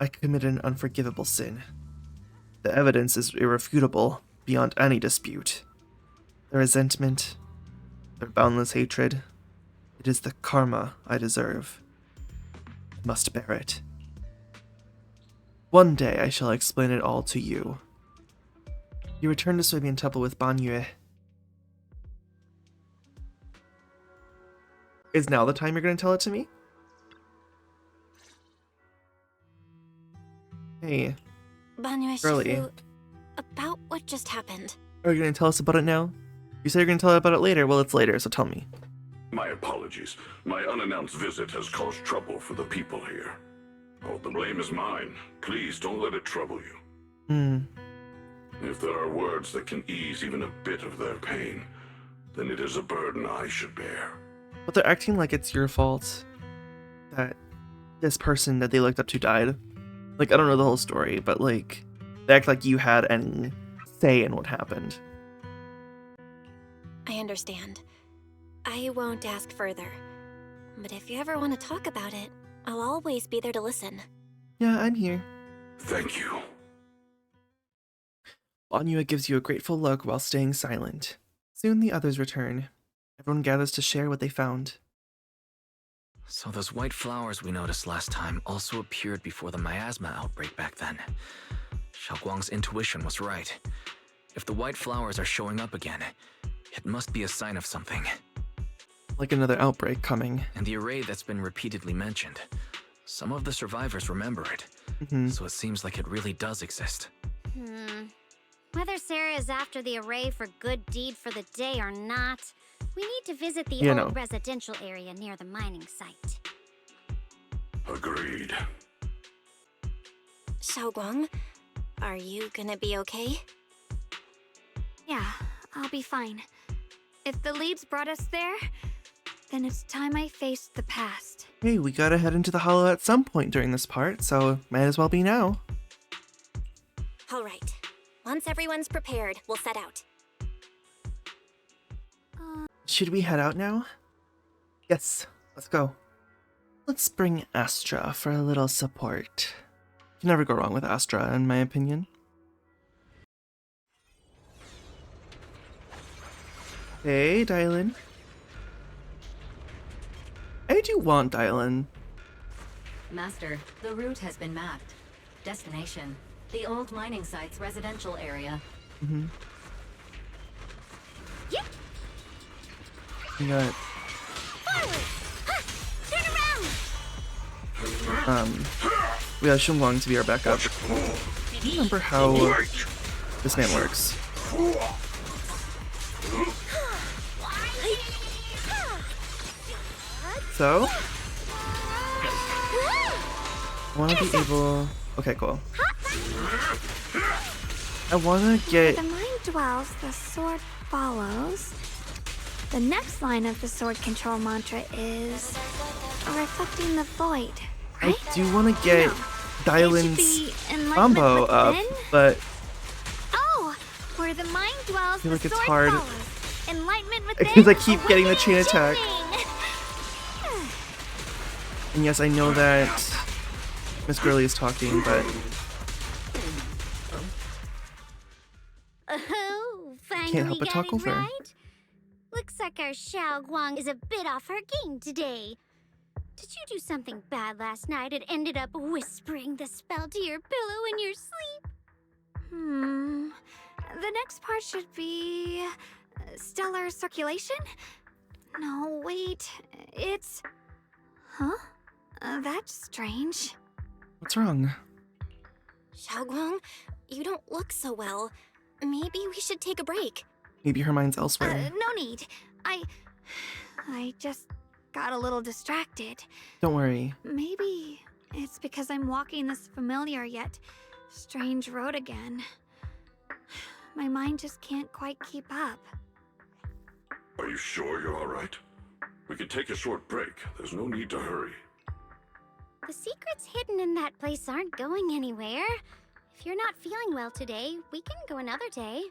I committed an unforgivable sin. The evidence is irrefutable, beyond any dispute. Their resentment, their boundless hatred, it is the karma I deserve. I must bear it. One day I shall explain it all to you. You return to Soybean Temple with Banyue. Is now the time you're going to tell it to me? Hey, Banyue Girly. Shifu, about what just happened. Are you going to tell us about it now? You said you're going to tell us about it later. Well, it's later, so tell me. My apologies. My unannounced visit has caused trouble for the people here. Oh, the blame is mine. Please don't let it trouble you. If there are words that can ease even a bit of their pain, then it is a burden I should bear. But they're acting like it's your fault that this person that they looked up to died. Like, I don't know the whole story, but like, they act like you had any say in what happened. I understand. I won't ask further. But if you ever want to talk about it, I'll always be there to listen. Yeah, I'm here. Thank you. Banyue gives you a grateful look while staying silent. Soon the others return. Everyone gathers to share what they found. So those white flowers we noticed last time also appeared before the miasma outbreak back then. Xiaoguang's intuition was right. If the white flowers are showing up again, it must be a sign of something. Like another outbreak coming. And the array that's been repeatedly mentioned. Some of the survivors remember it, so it seems like it really does exist. Whether Sarah is after the array for good deed for the day or not, we need to visit the old residential area near the mining site. Agreed. Xiaoguang, are you gonna be okay? Yeah, I'll be fine. If the leads brought us there, then it's time I faced the past. Hey, we gotta head into the hollow at some point during this part, so might as well be now. All right. Once everyone's prepared, we'll set out. Should we head out now? Yes, let's go. Let's bring Astra for a little support. You can never go wrong with Astra, in my opinion. Hey, Dylan. I do want Dylan. Master, the route has been mapped. Destination, the old mining site's residential area. We got... Turn around! We got Xiaoguang to be our backup. I don't remember how this man works. So, I want to be able... Okay, cool. I want to get... The mind dwells, the sword follows. The next line of the sword control mantra is reflecting the void, right? I do want to get Dylan's combo up, but... Oh, where the mind dwells, I feel the like it's sword hard. follows. Enlightenment within, Because I keep getting the chain attack. awakening. And yes, I know that Miss Girly is talking, but... Oh, finally Can't help but got talk it over. right. Looks like our Xiaoguang is a bit off her game today. Did you do something bad last night and ended up whispering the spell to your pillow in your sleep? The next part should be stellar circulation? No, wait. It's... Huh? That's strange. What's wrong? Xiaoguang, you don't look so well. Maybe we should take a break. Maybe her mind's elsewhere. No need. I just got a little distracted. Don't worry. Maybe it's because I'm walking this familiar yet strange road again. My mind just can't quite keep up. Are you sure you're all right? We can take a short break. There's no need to hurry. The secrets hidden in that place aren't going anywhere. If you're not feeling well today, we can go another day.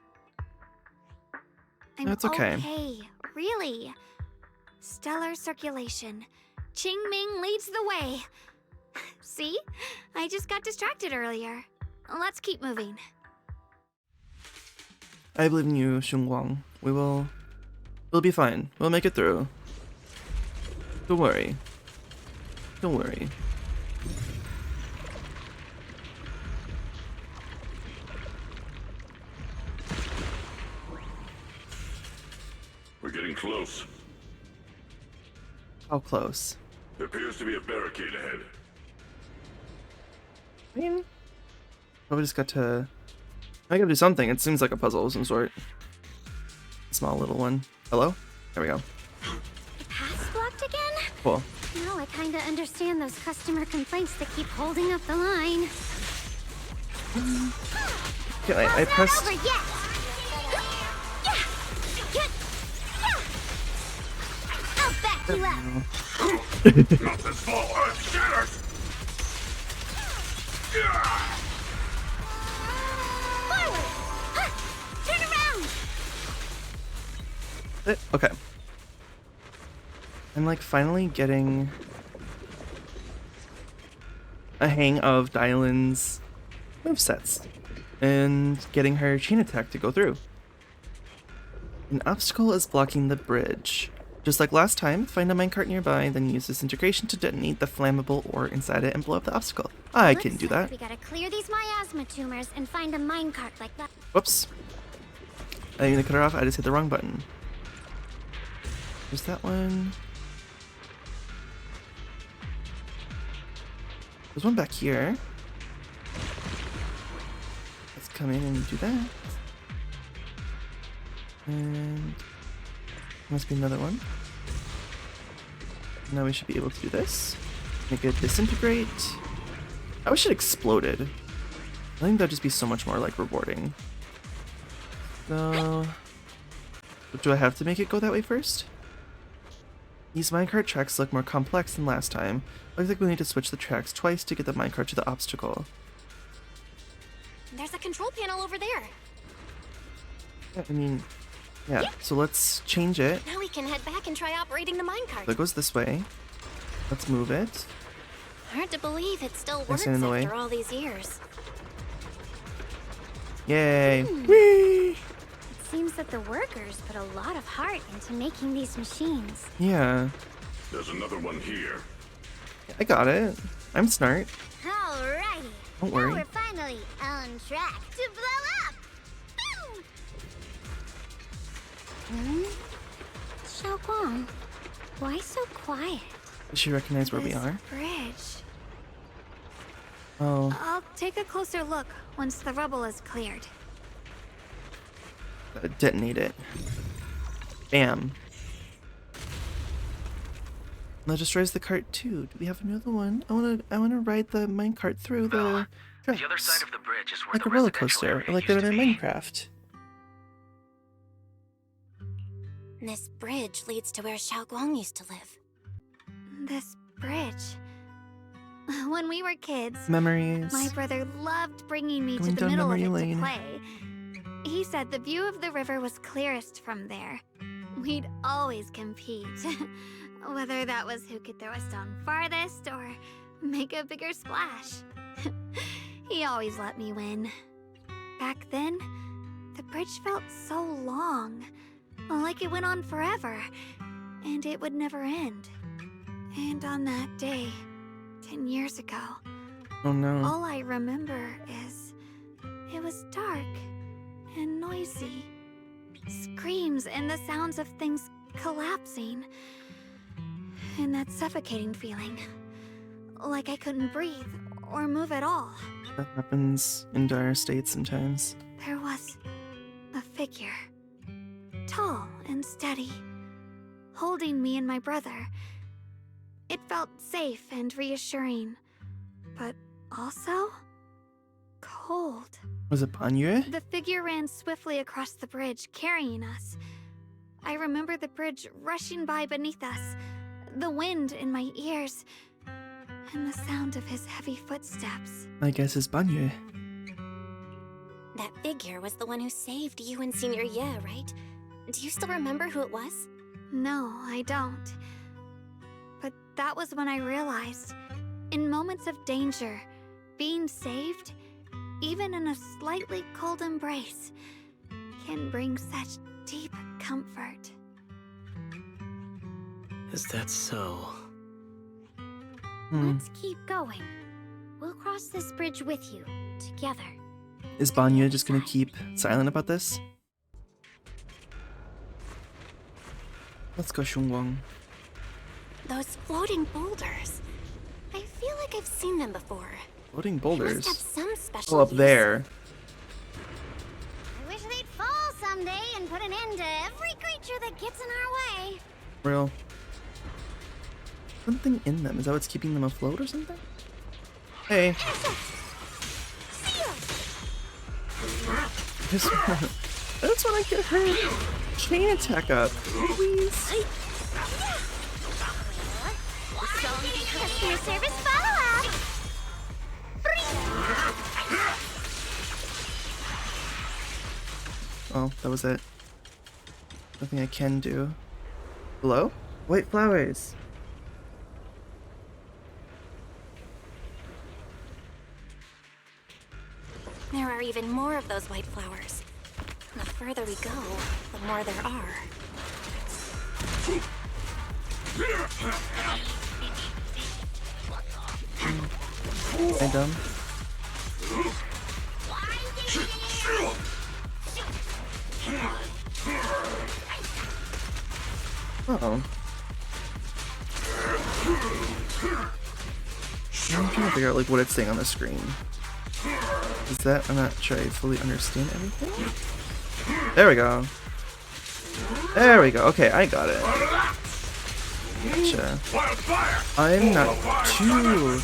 I'm That's okay. Okay, really. Stellar circulation. Qingming leads the way. See? I just got distracted earlier. Let's keep moving. I believe in you, Xiongguang. We'll be fine. We'll make it through. Don't worry. Don't worry. We're getting close. How close? There appears to be a barricade ahead. I mean, probably just got to... I gotta do something. It seems like a puzzle of some sort. Small little one. Hello? There we go. The path's blocked again? Cool. Now I kinda understand those customer complaints that keep holding up the line. Okay, I pressed... Not over yet. I'll back you up. Not this small earth shatters! Forward! Turn around! Okay. I'm like finally getting a hang of Dylan's movesets and getting her chain attack to go through. An obstacle is blocking the bridge. Just like last time, find a minecart nearby, then use disintegration to detonate the flammable ore inside it and blow up the obstacle. I can do that. We gotta clear these miasma tumors and find a minecart like that. Whoops. I didn't mean to cut her off, I just hit the wrong button. There's that one. There's one back here. Let's come in and do that. And must be another one. Now we should be able to do this. Make it disintegrate. I wish it exploded. I think that'd just be so much more like rewarding. So, do I have to make it go that way first? These minecart tracks look more complex than last time. Looks like we need to switch the tracks twice to get the minecart to the obstacle. There's a control panel over there. Yeah, I mean, yeah, so let's change it. Now we can head back and try operating the minecart. So it goes this way. Let's move it. Hard to believe it still I works stand in the way. after all these years. Yay! Whee! It seems that the workers put a lot of heart into making these machines. Yeah, There's another one here. I got it. I'm smart. Alrighty. Don't Now worry. we're finally on track to blow up. Boom! Xiaoguang, why so quiet? Does she recognize where we This are? bridge. Oh, I'll take a closer look once the rubble is cleared. detonate it. Bam. That destroys the cart too. Do we have another one? I wanna ride the minecart through the tracks. The other side of the bridge is where Like the a roller residential coaster, area or like used they're to in be. Minecraft. This bridge leads to where Xiaoguang used to live. This bridge. When we were kids, Memories. my brother loved bringing me Going to the down middle of memory it lane. to play. He said the view of the river was clearest from there. We'd always compete. Whether that was who could throw a stone farthest or make a bigger splash. He always let me win. Back then, the bridge felt so long. Like it went on forever. And it would never end. And on that day, 10 years ago, Oh no. all I remember is it was dark and noisy. screams and the sounds of things collapsing. And that suffocating feeling. Like I couldn't breathe or move at all. That happens in dire states sometimes. There was a figure. Tall and steady. Holding me and my brother. It felt safe and reassuring. But also cold. Was it banyue? The figure ran swiftly across the bridge, carrying us. I remember the bridge rushing by beneath us, the wind in my ears, and the sound of his heavy footsteps. I guess it's banyue. That figure was the one who saved you in senior year, right? Do you still remember who it was? No, I don't. But that was when I realized, in moments of danger, being saved, even in a slightly cold embrace, can bring such deep comfort. Is that so? Let's keep going. We'll cross this bridge with you, together. Is banyue just gonna keep silent about this? Let's go, Shungwang. Those floating boulders. I feel like I've seen them before. Floating They boulders. must have some special Oh, up use. there. I wish they'd fall someday and put an end to every creature that gets in our way. Real. Something in them. Is that what's keeping them afloat or something? Hey. I just want to get her chain attack up. Please. Customer service follow-up. Oh, that was it. Nothing I can do. Hello? White flowers. There are even more of those white flowers. The further we go, the more there are. I dumb? Uh-oh. I'm trying to figure out like what it's saying on the screen. Is that? I'm not sure I fully understand everything. There we go. There we go. Okay, I got it. Gotcha. I'm not too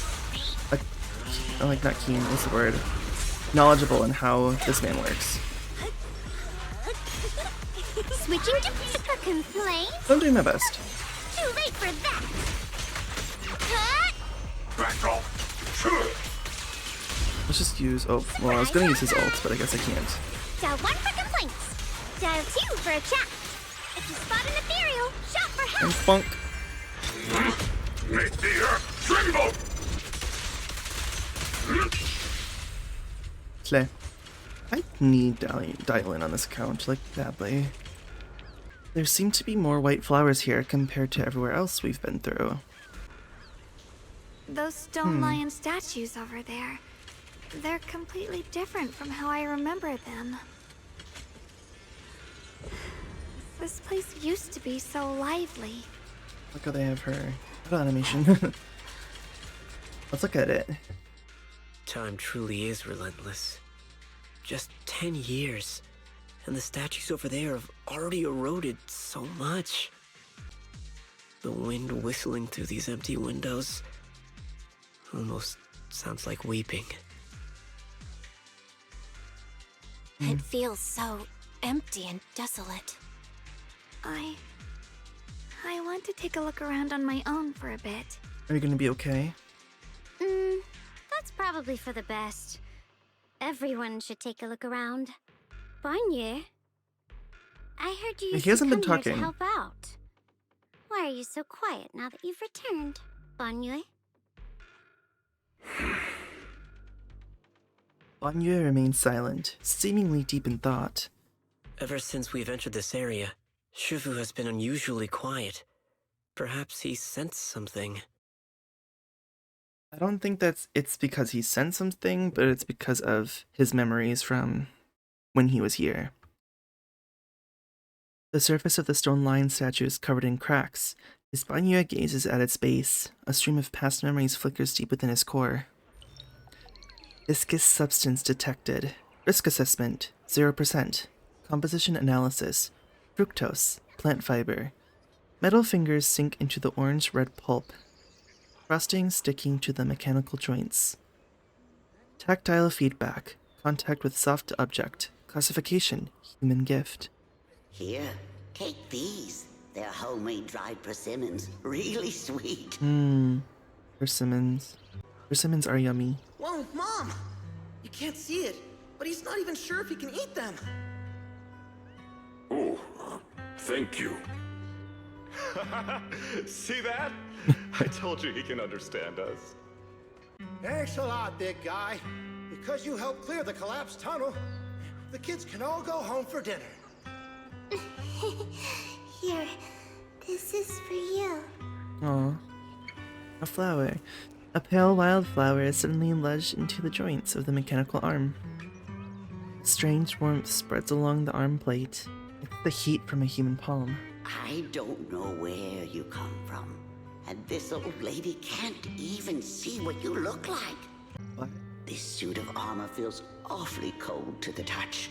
like not keen. What's the word? Knowledgeable in how this man works. Switching to paper complaints? I'm doing my best. Too late for that. Let's just use. Oh, well, I was gonna use his ult, but I guess I can't. Dial 1 for complaints. Dial 2 for a chat. If you spot an ethereal, shout for help. And funk. Make the earth tremble! Play. I need dial in on this account, like, badly. There seem to be more white flowers here compared to everywhere else we've been through. Those stone lion statues over there. They're completely different from how I remember them. This place used to be so lively. Look how they have her animation. Let's look at it. Time truly is relentless. Just 10 years, and the statues over there have already eroded so much. The wind whistling through these empty windows almost sounds like weeping. It feels so empty and desolate. I want to take a look around on my own for a bit. Are you gonna be okay? That's probably for the best. Everyone should take a look around. Banyue, I heard you used He hasn't to been come here talking. to help out. Why are you so quiet now that you've returned, Banyue? Banyue remains silent, seemingly deep in thought. Ever since we've entered this area, Shifu has been unusually quiet. Perhaps he sensed something. I don't think it's because he sensed something, but it's because of his memories from when he was here. The surface of the stone lion statue is covered in cracks. His banyue gazes at its base. A stream of past memories flickers deep within his core. Viscous substance detected. Risk assessment, 0%. Composition analysis. Fructose, plant fiber. Metal fingers sink into the orange-red pulp. Frosting sticking to the mechanical joints. Tactile feedback. Contact with soft object. Classification, human gift. Here, take these. They're homemade dried persimmons. Really sweet. Persimmons. Persimmons are yummy. Whoa, Mom! You can't see it, but he's not even sure if he can eat them. Oh, thank you. See that? I told you he can understand us. Thanks a lot, big guy. Because you helped clear the collapsed tunnel, the kids can all go home for dinner. Here, this is for you. Aw. A flower. A pale wildflower is suddenly lodged into the joints of the mechanical arm. A strange warmth spreads along the arm plate. It's the heat from a human palm. I don't know where you come from, and this old lady can't even see what you look like. What? This suit of armor feels awfully cold to the touch,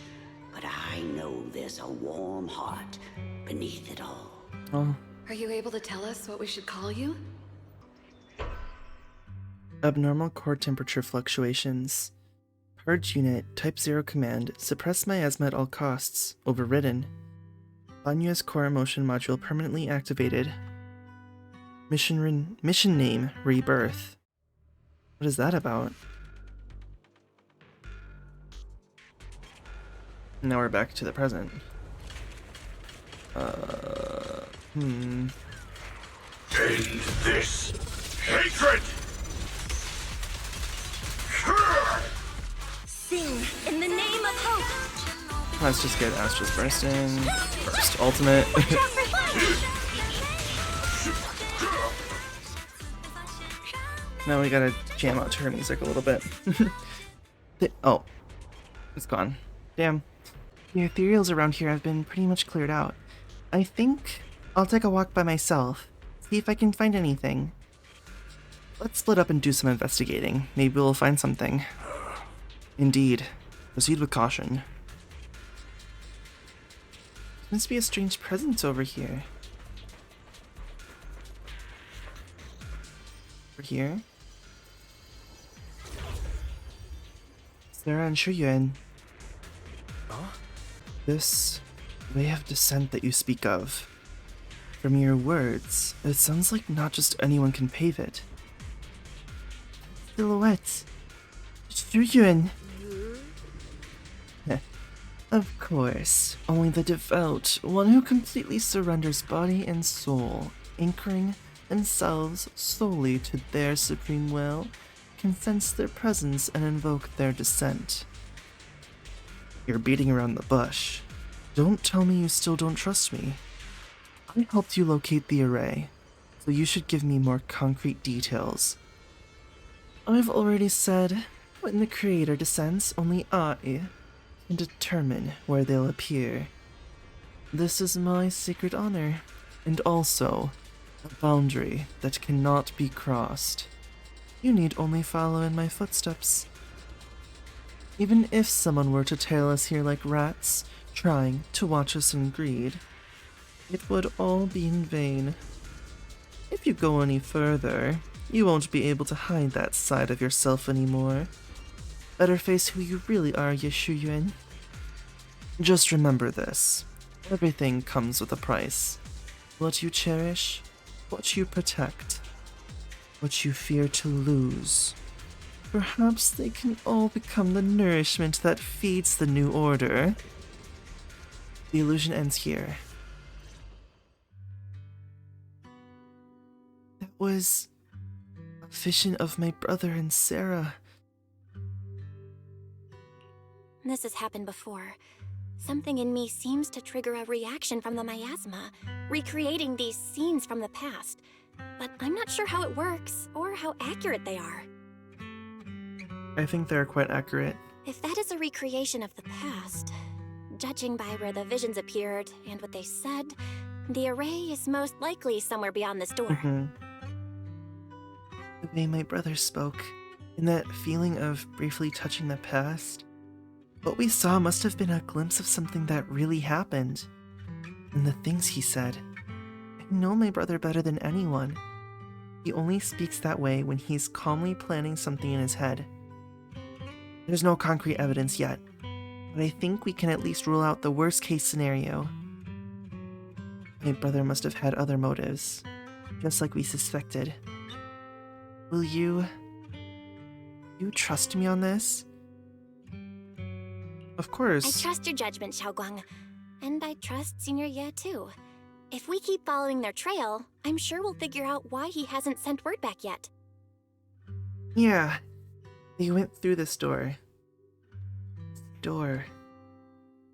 but I know there's a warm heart beneath it all. Oh. Are you able to tell us what we should call you? Abnormal core temperature fluctuations. Purge unit, Type 0 command, suppress miasma at all costs, overridden. Banyue's core emotion module permanently activated. Mission name, Rebirth. What is that about? Now we're back to the present. End this hatred! Sing in the name of hope. Let's just get Astra's bursting. First ultimate. Now we gotta jam out to her music a little bit. Oh. It's gone. Damn. The ethereals around here have been pretty much cleared out. I think I'll take a walk by myself, see if I can find anything. Let's split up and do some investigating. Maybe we'll find something. Indeed. Proceed with caution. Must be a strange presence over here. Over here? Sarah and Shuyuan. Huh? This way of descent that you speak of. From your words, it sounds like not just anyone can pave it. Silhouettes. Shuyuan. Of course, only the devout, one who completely surrenders body and soul, anchoring themselves solely to their supreme will, can sense their presence and invoke their descent. You're beating around the bush. Don't tell me you still don't trust me. I helped you locate the array, so you should give me more concrete details. I've already said, when the creator descends, only I can determine where they'll appear. This is my sacred honor, and also a boundary that cannot be crossed. You need only follow in my footsteps. Even if someone were to tail us here like rats, trying to watch us in greed, it would all be in vain. If you go any further, you won't be able to hide that side of yourself anymore. Better face who you really are, Yeshuyuan. Just remember this. Everything comes with a price. What you cherish, what you protect, what you fear to lose. Perhaps they can all become the nourishment that feeds the new order. The illusion ends here. That was a vision of my brother and Sarah. This has happened before. Something in me seems to trigger a reaction from the miasma, recreating these scenes from the past. But I'm not sure how it works, or how accurate they are. I think they're quite accurate. If that is a recreation of the past, judging by where the visions appeared and what they said, the array is most likely somewhere beyond this door. The way my brother spoke, and that feeling of briefly touching the past, what we saw must have been a glimpse of something that really happened. And the things he said, I know my brother better than anyone. He only speaks that way when he's calmly planning something in his head. There's no concrete evidence yet, but I think we can at least rule out the worst case scenario. My brother must have had other motives, just like we suspected. Will you trust me on this? Of course. I trust your judgment, Xiaoguang. And I trust Senior Ye too. If we keep following their trail, I'm sure we'll figure out why he hasn't sent word back yet. Yeah. They went through this door. Yao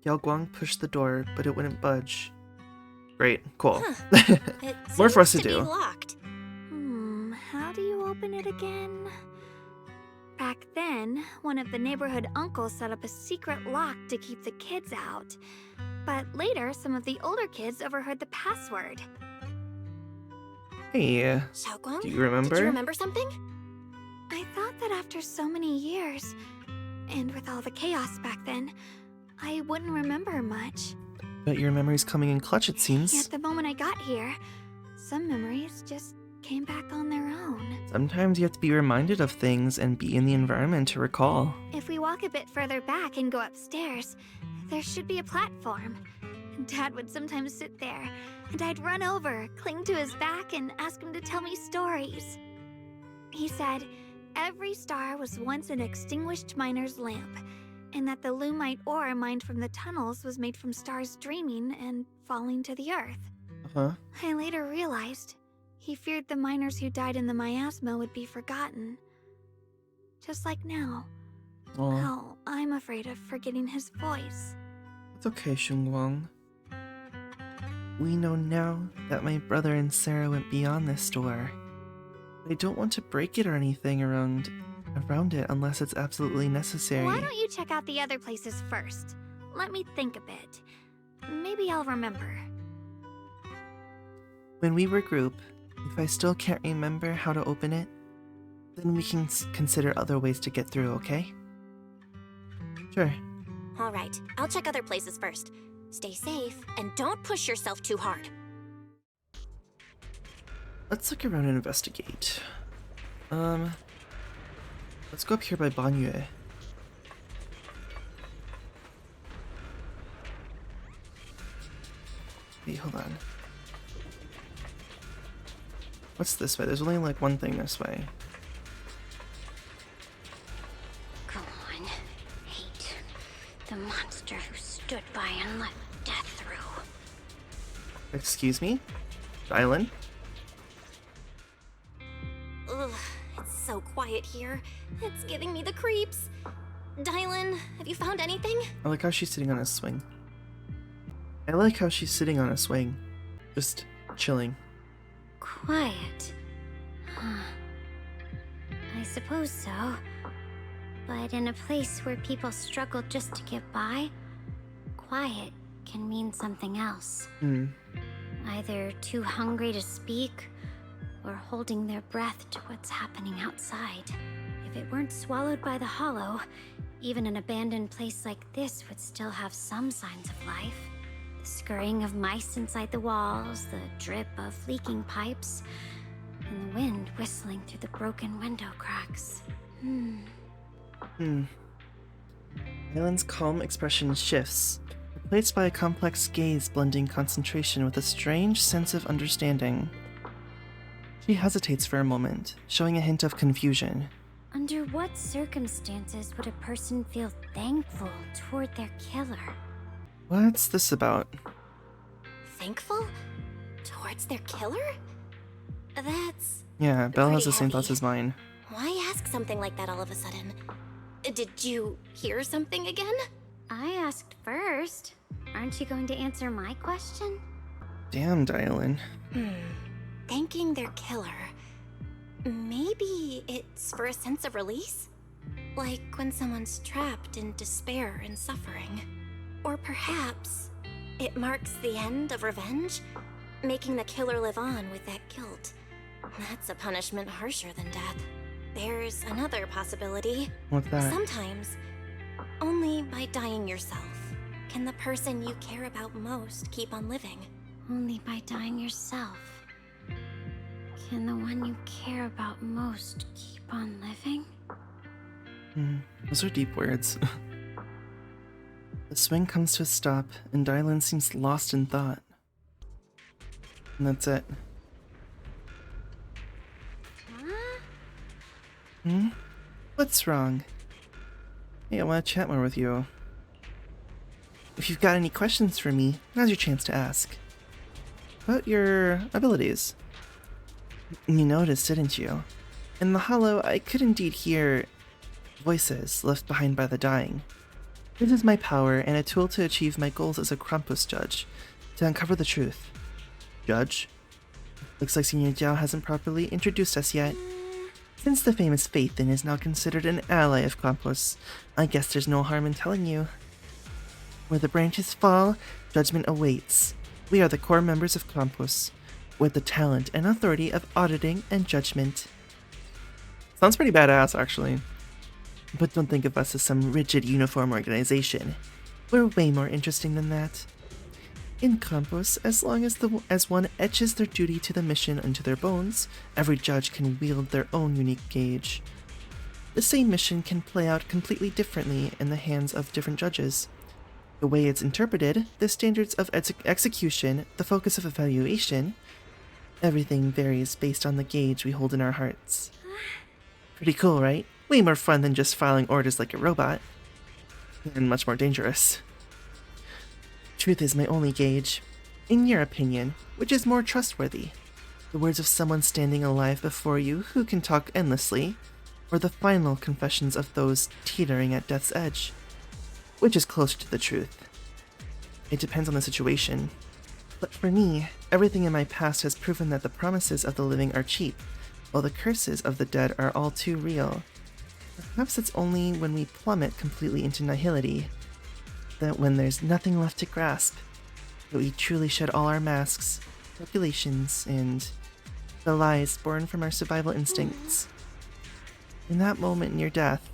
Guang pushed the door, but it wouldn't budge. Great, cool. It More for us to seems do. Be locked. How do you open it again? Back then, one of the neighborhood uncles set up a secret lock to keep the kids out. But later, some of the older kids overheard the password. Hey, Xiaoguang, do you remember? Did you remember something? I thought that after so many years, and with all the chaos back then, I wouldn't remember much. But your memory's coming in clutch, it seems. Yet the moment I got here, some memories just came back on their own. Sometimes you have to be reminded of things and be in the environment to recall. If we walk a bit further back and go upstairs, there should be a platform. Dad would sometimes sit there, and I'd run over, cling to his back, and ask him to tell me stories. He said every star was once an extinguished miner's lamp, and that the lumite ore mined from the tunnels was made from stars dreaming and falling to the earth. I later realized he feared the miners who died in the miasma would be forgotten. Just like now. How I'm afraid of forgetting his voice. It's okay, Xingguang. We know now that my brother and Sarah went beyond this door. I don't want to break it or anything around it unless it's absolutely necessary. Why don't you check out the other places first? Let me think a bit. Maybe I'll remember. When we regroup, if I still can't remember how to open it, then we can consider other ways to get through, okay? Sure. Alright, I'll check other places first. Stay safe, and don't push yourself too hard. Let's look around and investigate. Let's go up here by banyue. Wait, hold on. What's this way? There's only like one thing this way. Go on. Hate. The monster who stood by and let death through. Excuse me? Dylan? Ugh, it's so quiet here. It's giving me the creeps. Dylan, have you found anything? I like how she's sitting on a swing. I like how she's sitting on a swing. Just chilling. Quiet. Huh. I suppose so. But in a place where people struggle just to get by, quiet can mean something else. Either too hungry to speak, or holding their breath to what's happening outside. If it weren't swallowed by the hollow, even an abandoned place like this would still have some signs of life. The scurrying of mice inside the walls, the drip of leaking pipes, and the wind whistling through the broken window cracks. Dylan's calm expression shifts, replaced by a complex gaze blending concentration with a strange sense of understanding. She hesitates for a moment, showing a hint of confusion. Under what circumstances would a person feel thankful toward their killer? What's this about? Thankful? Towards their killer? That's... Yeah, Belle has pretty the same heavy. thoughts as mine. Why ask something like that all of a sudden? Did you hear something again? I asked first. Aren't you going to answer my question? Damn, Dylan. Thanking their killer. Maybe it's for a sense of release? Like when someone's trapped in despair and suffering. Or perhaps it marks the end of revenge, making the killer live on with that guilt. That's a punishment harsher than death. There's another possibility. What's that? Sometimes, only by dying yourself can the person you care about most keep on living. Only by dying yourself can the one you care about most keep on living? Those are deep words. The swing comes to a stop, and Dylan seems lost in thought. And that's it. What's wrong? Hey, I want to chat more with you. If you've got any questions for me, now's your chance to ask. About your abilities. You noticed, didn't you? In the hollow, I could indeed hear voices left behind by the dying. This is my power and a tool to achieve my goals as a Krampus judge, to uncover the truth. Judge? Looks like Senior Jiao hasn't properly introduced us yet. Since the famous Phaethon is now considered an ally of Krampus, I guess there's no harm in telling you. Where the branches fall, judgment awaits. We are the core members of Krampus, with the talent and authority of auditing and judgment. Sounds pretty badass, actually. But don't think of us as some rigid uniform organization. We're way more interesting than that. In Krampus, as long as one etches their duty to the mission into their bones, every judge can wield their own unique gauge. The same mission can play out completely differently in the hands of different judges. The way it's interpreted, the standards of execution, the focus of evaluation, everything varies based on the gauge we hold in our hearts. Pretty cool, right? Way more fun than just following orders like a robot. And much more dangerous. Truth is my only gauge. In your opinion, which is more trustworthy? The words of someone standing alive before you who can talk endlessly, or the final confessions of those teetering at death's edge? Which is closer to the truth? It depends on the situation. But for me, everything in my past has proven that the promises of the living are cheap, while the curses of the dead are all too real. Perhaps it's only when we plummet completely into nihility, that when there's nothing left to grasp, that we truly shed all our masks, calculations, and the lies born from our survival instincts. In that moment near death,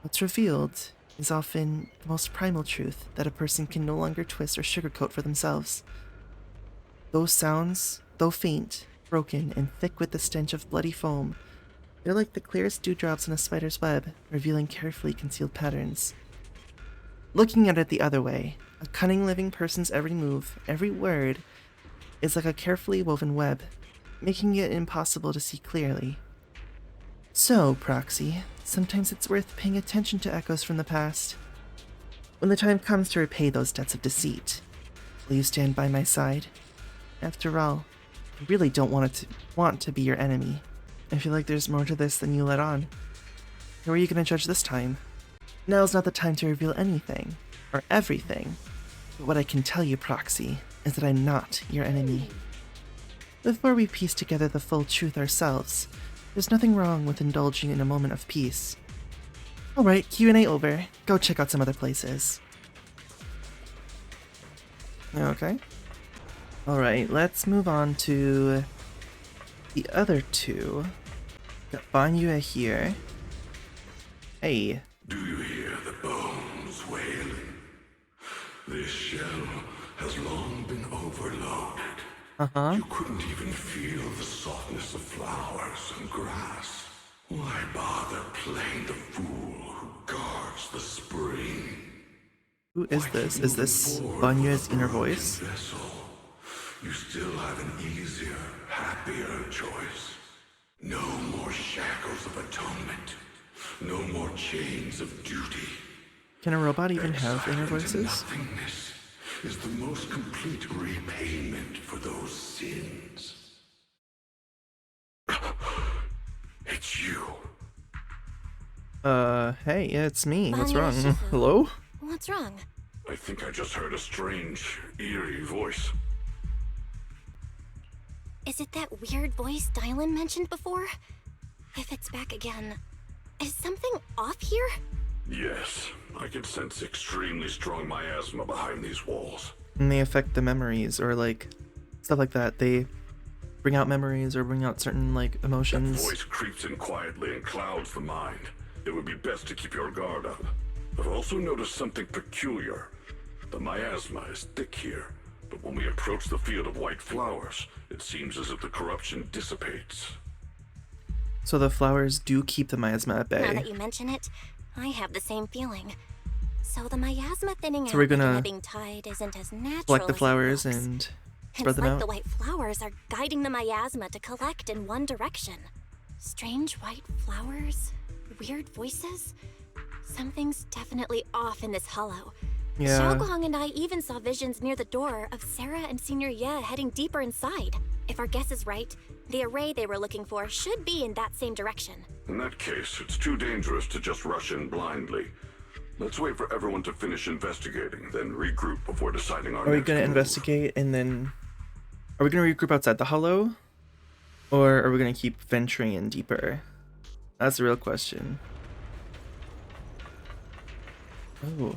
what's revealed is often the most primal truth that a person can no longer twist or sugarcoat for themselves. Those sounds, though faint, broken, and thick with the stench of bloody foam, they're like the clearest dewdrops in a spider's web, revealing carefully concealed patterns. Looking at it the other way, a cunning living person's every move, every word, is like a carefully woven web, making it impossible to see clearly. So, Proxy, sometimes it's worth paying attention to echoes from the past. When the time comes to repay those debts of deceit, will you stand by my side? After all, I really don't want to be your enemy. I feel like there's more to this than you let on. Who are you going to judge this time? Now's not the time to reveal anything, or everything. But what I can tell you, Proxy, is that I'm not your enemy. Before we piece together the full truth ourselves, there's nothing wrong with indulging in a moment of peace. Alright, Q&A over. Go check out some other places. Okay. Alright, let's move on to the other two. Got banyue here. Hey. Do you hear the bones wailing? This shell has long been overloaded. You couldn't even feel the softness of flowers and grass. Why bother playing the fool who guards the spring? Who is this? Is this Banyue's inner voice? You still have an easier, happier choice. No more shackles of atonement. No more chains of duty. Can a robot even have inner voices? Nothingness is the most complete repayment for those sins. It's you. Hey, yeah, it's me. What's wrong? Banyue. Hello? What's wrong? I think I just heard a strange, eerie voice. Is it that weird voice Dylan mentioned before? If it's back again, is something off here? Yes, I can sense extremely strong miasma behind these walls. And they affect the memories, or like stuff like that. They bring out memories or bring out certain like emotions. That voice creeps in quietly and clouds the mind. It would be best to keep your guard up. I've also noticed something peculiar. The miasma is thick here, but when we approach the field of white flowers, it seems as if the corruption dissipates. So the flowers do keep the miasma at bay. Now that you mention it, I have the same feeling. So the miasma thinning So we're out like gonna an ebbing tide isn't as natural Collect the as it flowers looks. and spread It's them like out. the white flowers are guiding the miasma to collect in one direction. Strange white flowers, weird voices. Something's definitely off in this hollow. Yeah. Xiaoguang and I even saw visions near the door of Sarah and Senior Ye heading deeper inside. If our guess is right, the array they were looking for should be in that same direction. In that case, it's too dangerous to just rush in blindly. Let's wait for everyone to finish investigating, then regroup before deciding our Are we next gonna move. investigate and then are we gonna regroup outside the hollow? Or are we gonna keep venturing in deeper? That's the real question. Oh.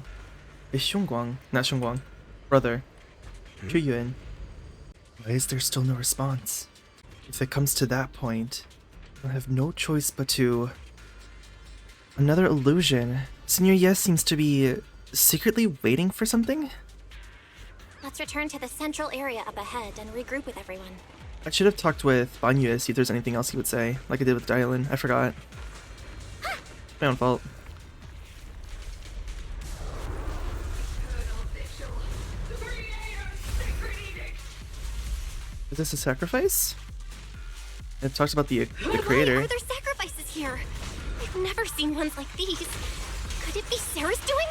It's Xiongguang, not Xiongguang. Brother. Zhu Yuan. Why is there still no response? If it comes to that point, I'll have no choice but to... Another illusion. Senior Yes seems to be secretly waiting for something? Let's return to the central area up ahead and regroup with everyone. I should have talked with Banyue, see if there's anything else he would say, like I did with Dylan. I forgot. My own fault. Is this a sacrifice? It talks about the creator. Why are there sacrifices here? I've never seen ones like these. Could it be Sarah's doing?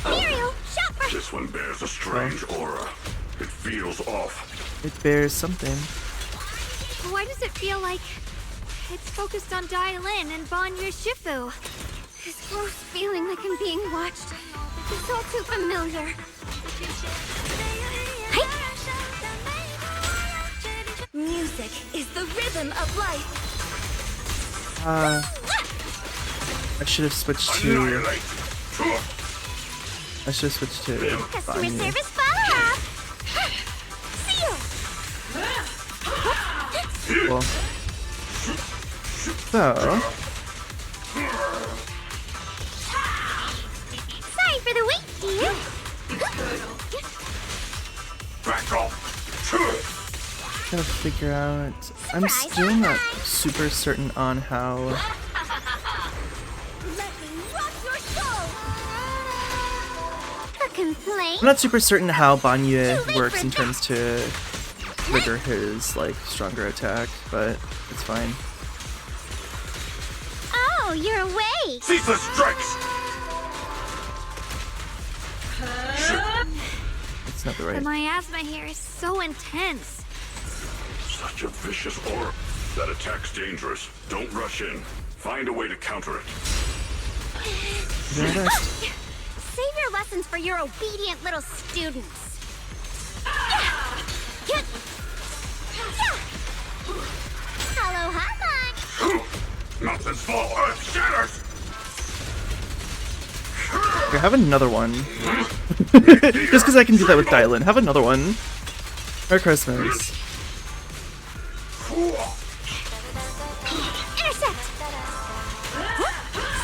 Muriel, shot for... This one bears a strange aura. It feels off. It bears something. Why does it feel like it's focused on Dylan and Banyue Shifu? This gross feeling like I'm being watched. It's all too familiar. Music is the rhythm of life. I should have switched to... I should have switched to Customer Banyue. service follow-up. Seal. Well. So... Sorry for the wait, dear. Back off. Gotta figure out... I'm still not super certain on how... Let me rock your soul. A complaint? I'm not super certain how Banyue works in terms to trigger his, like, stronger attack, but it's fine. Oh, you're awake. Ceaseless strikes. It's not the The right... miasma here is so intense. Such a vicious aura. That attack's dangerous. Don't rush in. Find a way to counter it. Do my best. Save your lessons for your obedient little students. Hello, hotline. Mountains fall, earth shatters. Okay, have another one. Just because I can do that with Dylan. Have another one. Merry Christmas. Intercept.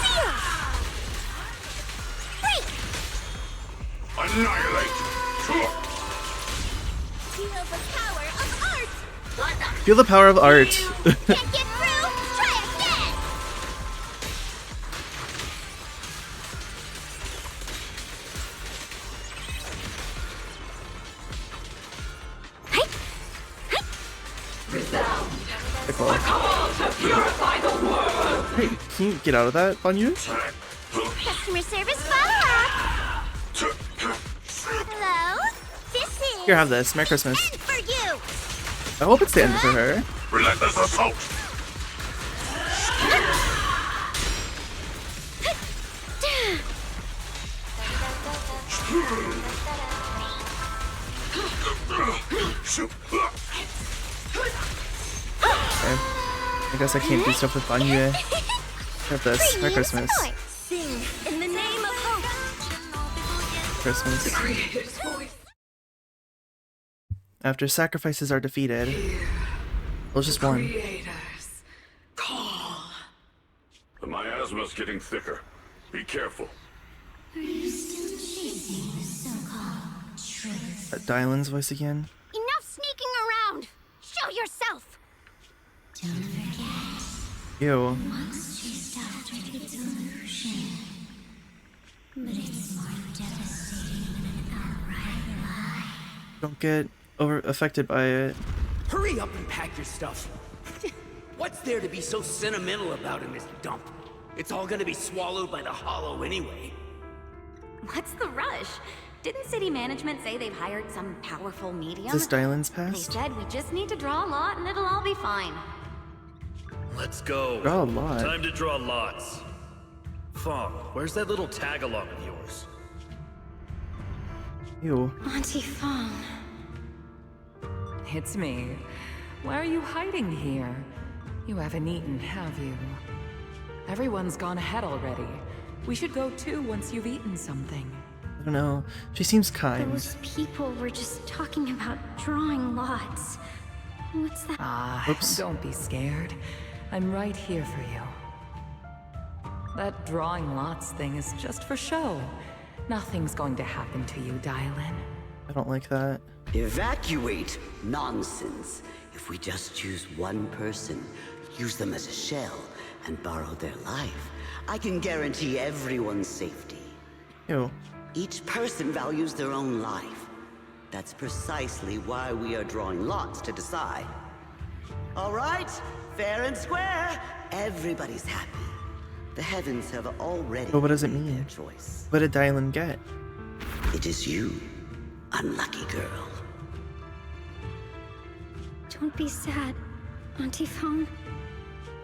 Seal. Break. Annihilate. Feel the power of art. Feel the power of art. Can't get through? Try again. Cool. Hey, can you get out of that, Banyue? Customer service follow-up. Hello? This is... Here, have this. Merry Christmas. End for you. I hope it's the end for her. Relentless assault. Okay. I guess I can't do stuff with Banyue. Have this. Merry Christmas. Sing in the name of hope. Christmas. After sacrifices are defeated, well, just one. The miasma's getting thicker. Be careful. That Dylan's voice again. Enough sneaking around! Show yourself! Don't forget. Ew. Once she stopped with its illusion. But it's more devastating than an outright lie. Don't get affected by it. Hurry up and pack your stuff. What's there to be so sentimental about in this dump? It's all gonna be swallowed by the hollow anyway. What's the rush? Didn't city management say they've hired some powerful medium? Is this Dylan's They past? said we just need to draw a lot and it'll all be fine. Let's go. Draw a lot. Time to draw lots. Fong, where's that little tag-along of yours? Ew. Auntie Fong. It's me. Why are you hiding here? You haven't eaten, have you? Everyone's gone ahead already. We should go too once you've eaten something. I don't know. She seems kind. Those people were just talking about drawing lots. What's that? Oops. Don't be scared. I'm right here for you. That drawing lots thing is just for show. Nothing's going to happen to you, Dylan. I don't like that. Evacuate? Nonsense. If we just choose one person, use them as a shell, and borrow their life, I can guarantee everyone's safety. Ew. Each person values their own life. That's precisely why we are drawing lots to decide. All right, fair and square. Everybody's happy. The heavens have already But what does it made mean? their choice. What did Dylan get? It is you, unlucky girl. Don't be sad, Auntie Fong.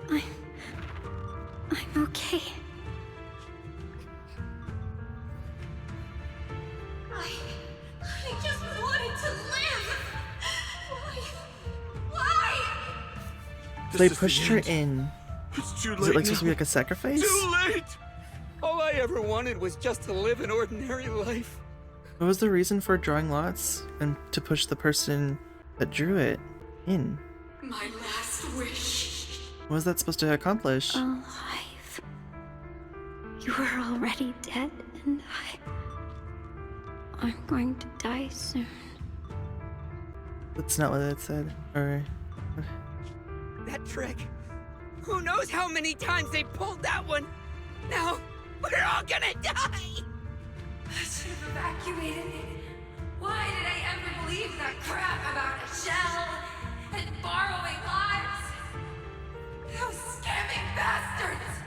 I'm okay. I just wanted to live. Why? They pushed her in. It's too late. Is it like now. supposed to be like a sacrifice? Too late! All I ever wanted was just to live an ordinary life. What was the reason for drawing lots and to push the person that drew it in? My last wish. What was that supposed to accomplish? Alive. You were already dead, and I'm going to die soon. That's not what it said. Or That trick. Who knows how many times they pulled that one? Now, we're all gonna die! I should have evacuated me. Why did I ever believe that crap about a shell and borrowing lives? Those scamming bastards!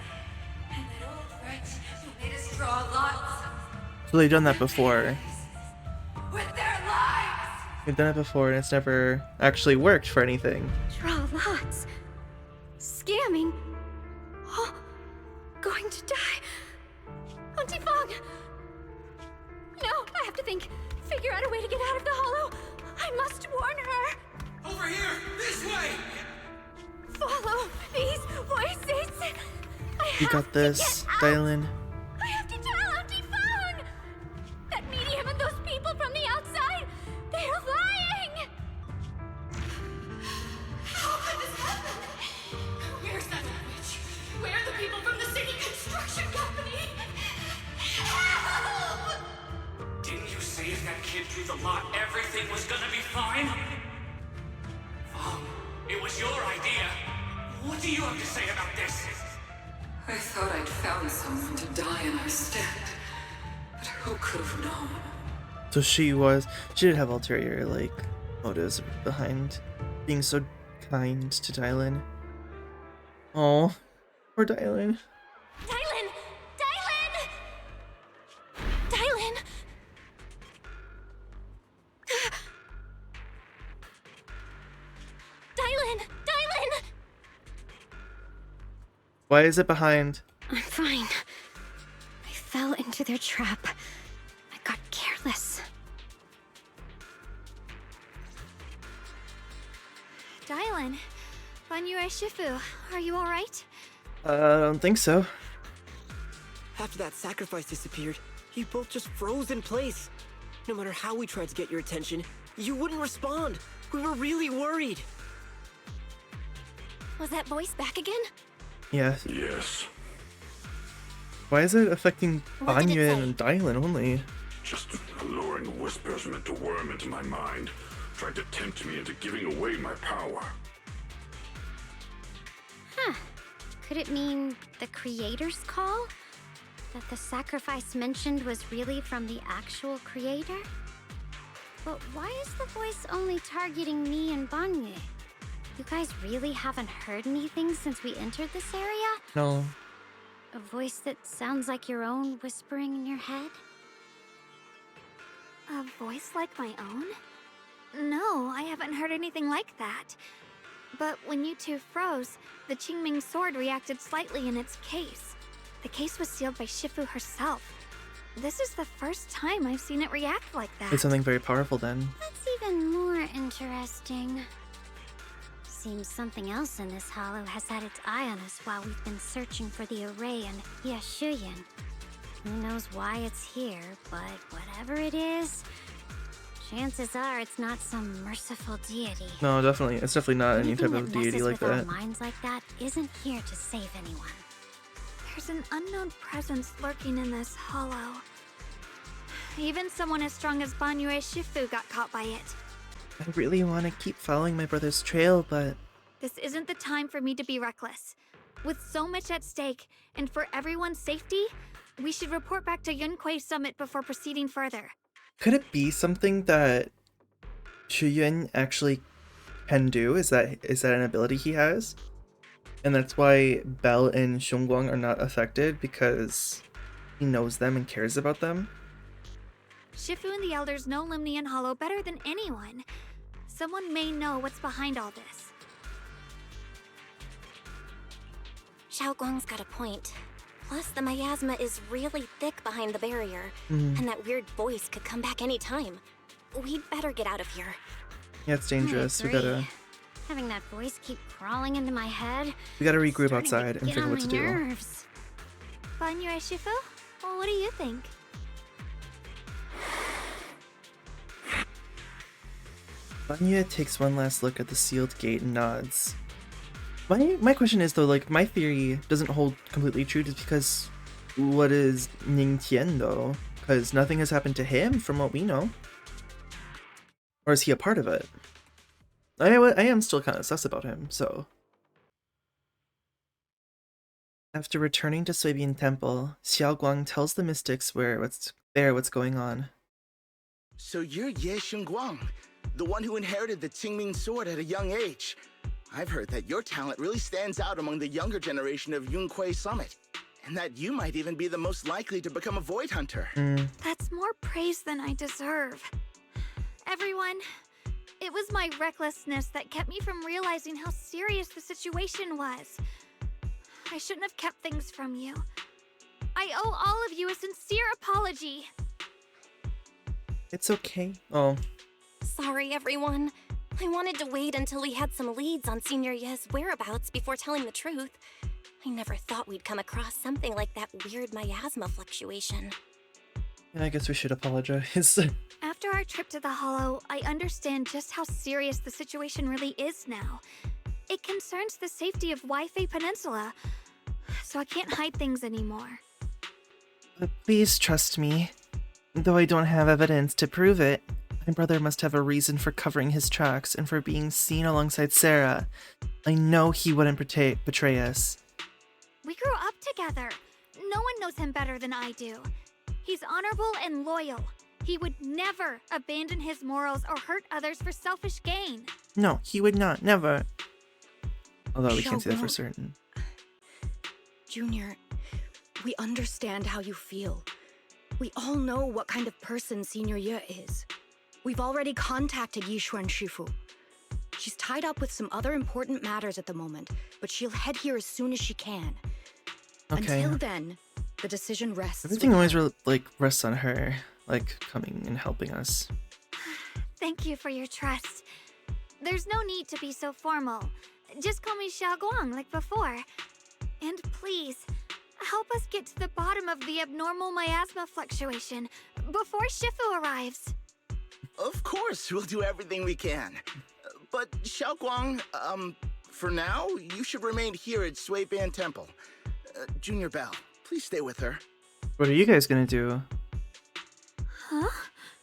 And that old wretch who made us draw lots so they've done that before. with their lives! They've done it before and it's never actually worked for anything. Draw lots. Scamming. Oh, going to die. Auntie Fong! No, I have to think. Figure out a way to get out of the hollow. I must warn her. Over here! This way! Follow these voices. You got this, Dylan. I have to tell Auntie Fong! That medium and those people from the outside, they're lying! How could this happen? Where's that witch? Where are the people from the city construction company? Help! Didn't you say if that kid drew the lot, everything was gonna be fine? It was your idea. What do you have to say about this? I thought I'd found someone to die in our stead. But who could have known? So she did have ulterior, like, motives behind being so kind to Dylan. Oh, poor Dylan. Dylan! Dylan! Dylan! Dylan! Dylan! Why is it behind? I'm fine. I fell into their trap. I got careless. Dylan, banyue shifu, are you alright? I don't think so. After that sacrifice disappeared, you both just froze in place. No matter how we tried to get your attention, you wouldn't respond. We were really worried. Was that voice back again? Yeah. Yes. Why is it affecting What did it Banyue say? and Dylan only? Just alluring whispers meant to worm into my mind, trying to tempt me into giving away my power. Huh. Could it mean the creator's call? That the sacrifice mentioned was really from the actual creator? But why is the voice only targeting me and Banyue? You guys really haven't heard anything since we entered this area? No. A voice that sounds like your own whispering in your head? A voice like my own? No, I haven't heard anything like that. But when you two froze, the Qingming sword reacted slightly in its case. The case was sealed by Shifu herself. This is the first time I've seen it react like that. It's something very powerful then. That's even more interesting. Seems something else in this hollow has had its eye on us while we've been searching for the array in Yashuyan. Who knows why it's here, but whatever it is, chances are it's not some merciful deity. No, definitely. It's definitely not any Anything type of that deity messes like with our that. minds like that isn't here to save anyone. There's an unknown presence lurking in this hollow. Even someone as strong as Banyue Shifu got caught by it. I really want to keep following my brother's trail, but This isn't the time for me to be reckless. With so much at stake, and for everyone's safety, we should report back to Yunquei Summit before proceeding further. could it be something that Chuyuan actually can do? Is that an ability he has? And that's why Belle and Xiongguang are not affected, because he knows them and cares about them? Shifu and the elders know Limnian Hollow better than anyone. Someone may know what's behind all this. Xiaoguang's got a point. Plus, the miasma is really thick behind the barrier, Mhm. and that weird voice could come back anytime. We'd better get out of here. Yeah, it's dangerous. We gotta Having that voice keep crawling into my head. regroup starting to outside and get figure on what to my do. nerves. Banyue Shifu? Well, what do you think? Banyue takes one last look at the sealed gate and nods. My question is though, like, my theory doesn't hold completely true just because what is Ningtian though? Because nothing has happened to him from what we know. Or is he a part of it? I am still kind of sus about him, so. After returning to Suibian Temple, Xiaoguang tells the mystics what's going on. So you're Ye Xingguang, the one who inherited the Qingming sword at a young age. I've heard that your talent really stands out among the younger generation of Yunquei Summit, and that you might even be the most likely to become a Void Hunter. That's more praise than I deserve. Everyone, it was my recklessness that kept me from realizing how serious the situation was. I shouldn't have kept things from you. I owe all of you a sincere apology. It's okay. Oh, Sorry, everyone. I wanted to wait until we had some leads on Senior Ye's whereabouts before telling the truth. I never thought we'd come across something like that weird miasma fluctuation. and I guess we should apologize. After our trip to the Hollow, I understand just how serious the situation really is now. It concerns the safety of Waifei Peninsula, so I can't hide things anymore. But please trust me. Though I don't have evidence to prove it, my brother must have a reason for covering his tracks and for being seen alongside Sarah. I know he wouldn't betray us. We grew up together. No one knows him better than I do. He's honorable and loyal. He would never abandon his morals or hurt others for selfish gain. No, he would not. Never. Although we can't say that for Xiaoguang. certain. Junior, we understand how you feel. We all know what kind of person Senior Ye is. We've already contacted Yishuan Shifu. She's tied up with some other important matters at the moment, but she'll head here as soon as she can. Okay. Until then, the decision rests Everything with always her. rests on her, like coming and helping us. Thank you for your trust. There's no need to be so formal. Just call me Xiaoguang like before. And please, help us get to the bottom of the abnormal miasma fluctuation before Shifu arrives. Of course, we'll do everything we can. But Xiaoguang, for now, you should remain here at Suiban Temple. Junior Bell, please stay with her. What are you guys gonna do? Huh?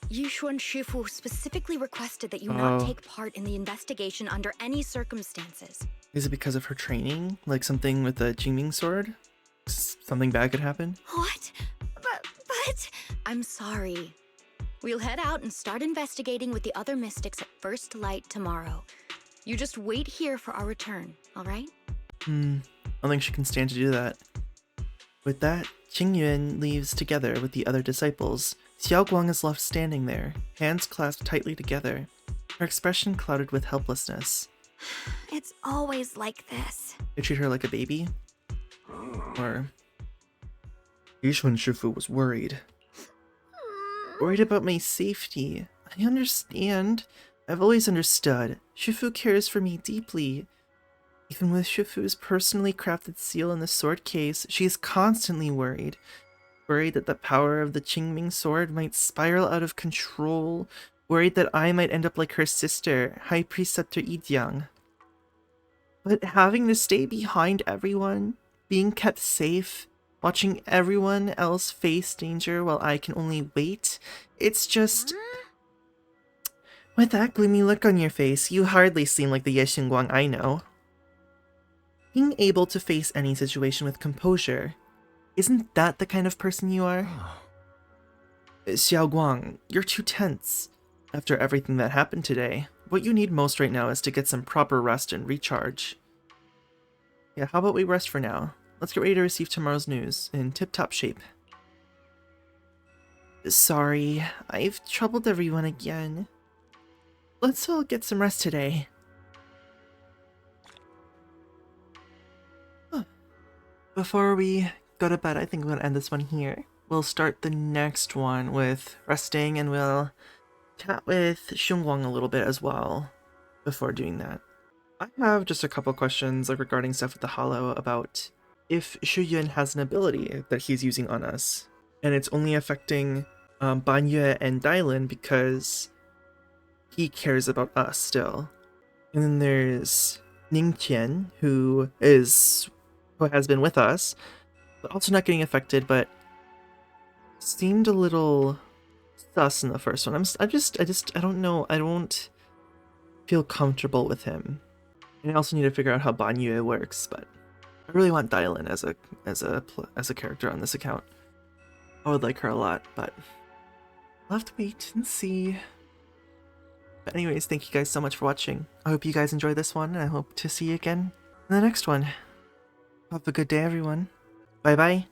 Yushuan Shifu specifically requested that you not Oh. take part in the investigation under any circumstances. Is it because of her training? Like something with the Qingming sword? Something bad could happen? What? But... I'm sorry. We'll head out and start investigating with the other mystics at first light tomorrow. You just wait here for our return, alright? I don't think she can stand to do that. With that, Qingyuan leaves together with the other disciples. Xiaoguang is left standing there, hands clasped tightly together, her expression clouded with helplessness. It's always like this. They treat her like a baby? Or... Yishuan Shifu was worried. Worried about my safety. I understand. I've always understood. Shifu cares for me deeply. Even with Shifu's personally crafted seal in the sword case, she is constantly worried. Worried that the power of the Qingming sword might spiral out of control. Worried that I might end up like her sister, High Preceptor Yijiang. But having to stay behind everyone, being kept safe, watching everyone else face danger while I can only wait, it's just... With that gloomy look on your face, you hardly seem like the Ye Xinguang I know. Being able to face any situation with composure, isn't that the kind of person you are? Xiaoguang, you're too tense. After everything that happened today, what you need most right now is to get some proper rest and recharge. Yeah, how about we rest for now? Let's get ready to receive tomorrow's news in tip-top shape. Sorry, I've troubled everyone again. Let's all get some rest today. Before we go to bed, I think I'm going to end this one here. We'll start the next one with resting, and we'll chat with Xingguang a little bit as well before doing that. I have just a couple questions regarding stuff with the Hollow about if Shuyun has an ability that he's using on us, and it's only affecting Banyue and Dylan because he cares about us still. And then there's Ningqian, who has been with us, but also not getting affected, but seemed a little sus in the first one. I don't know. I don't feel comfortable with him. And I also need to figure out how banyue works, but I really want Dylan as a character on this account. I would like her a lot, but I'll have to wait and see. But anyways, thank you guys so much for watching. I hope you guys enjoyed this one, and I hope to see you again in the next one. Have a good day, everyone. Bye-bye.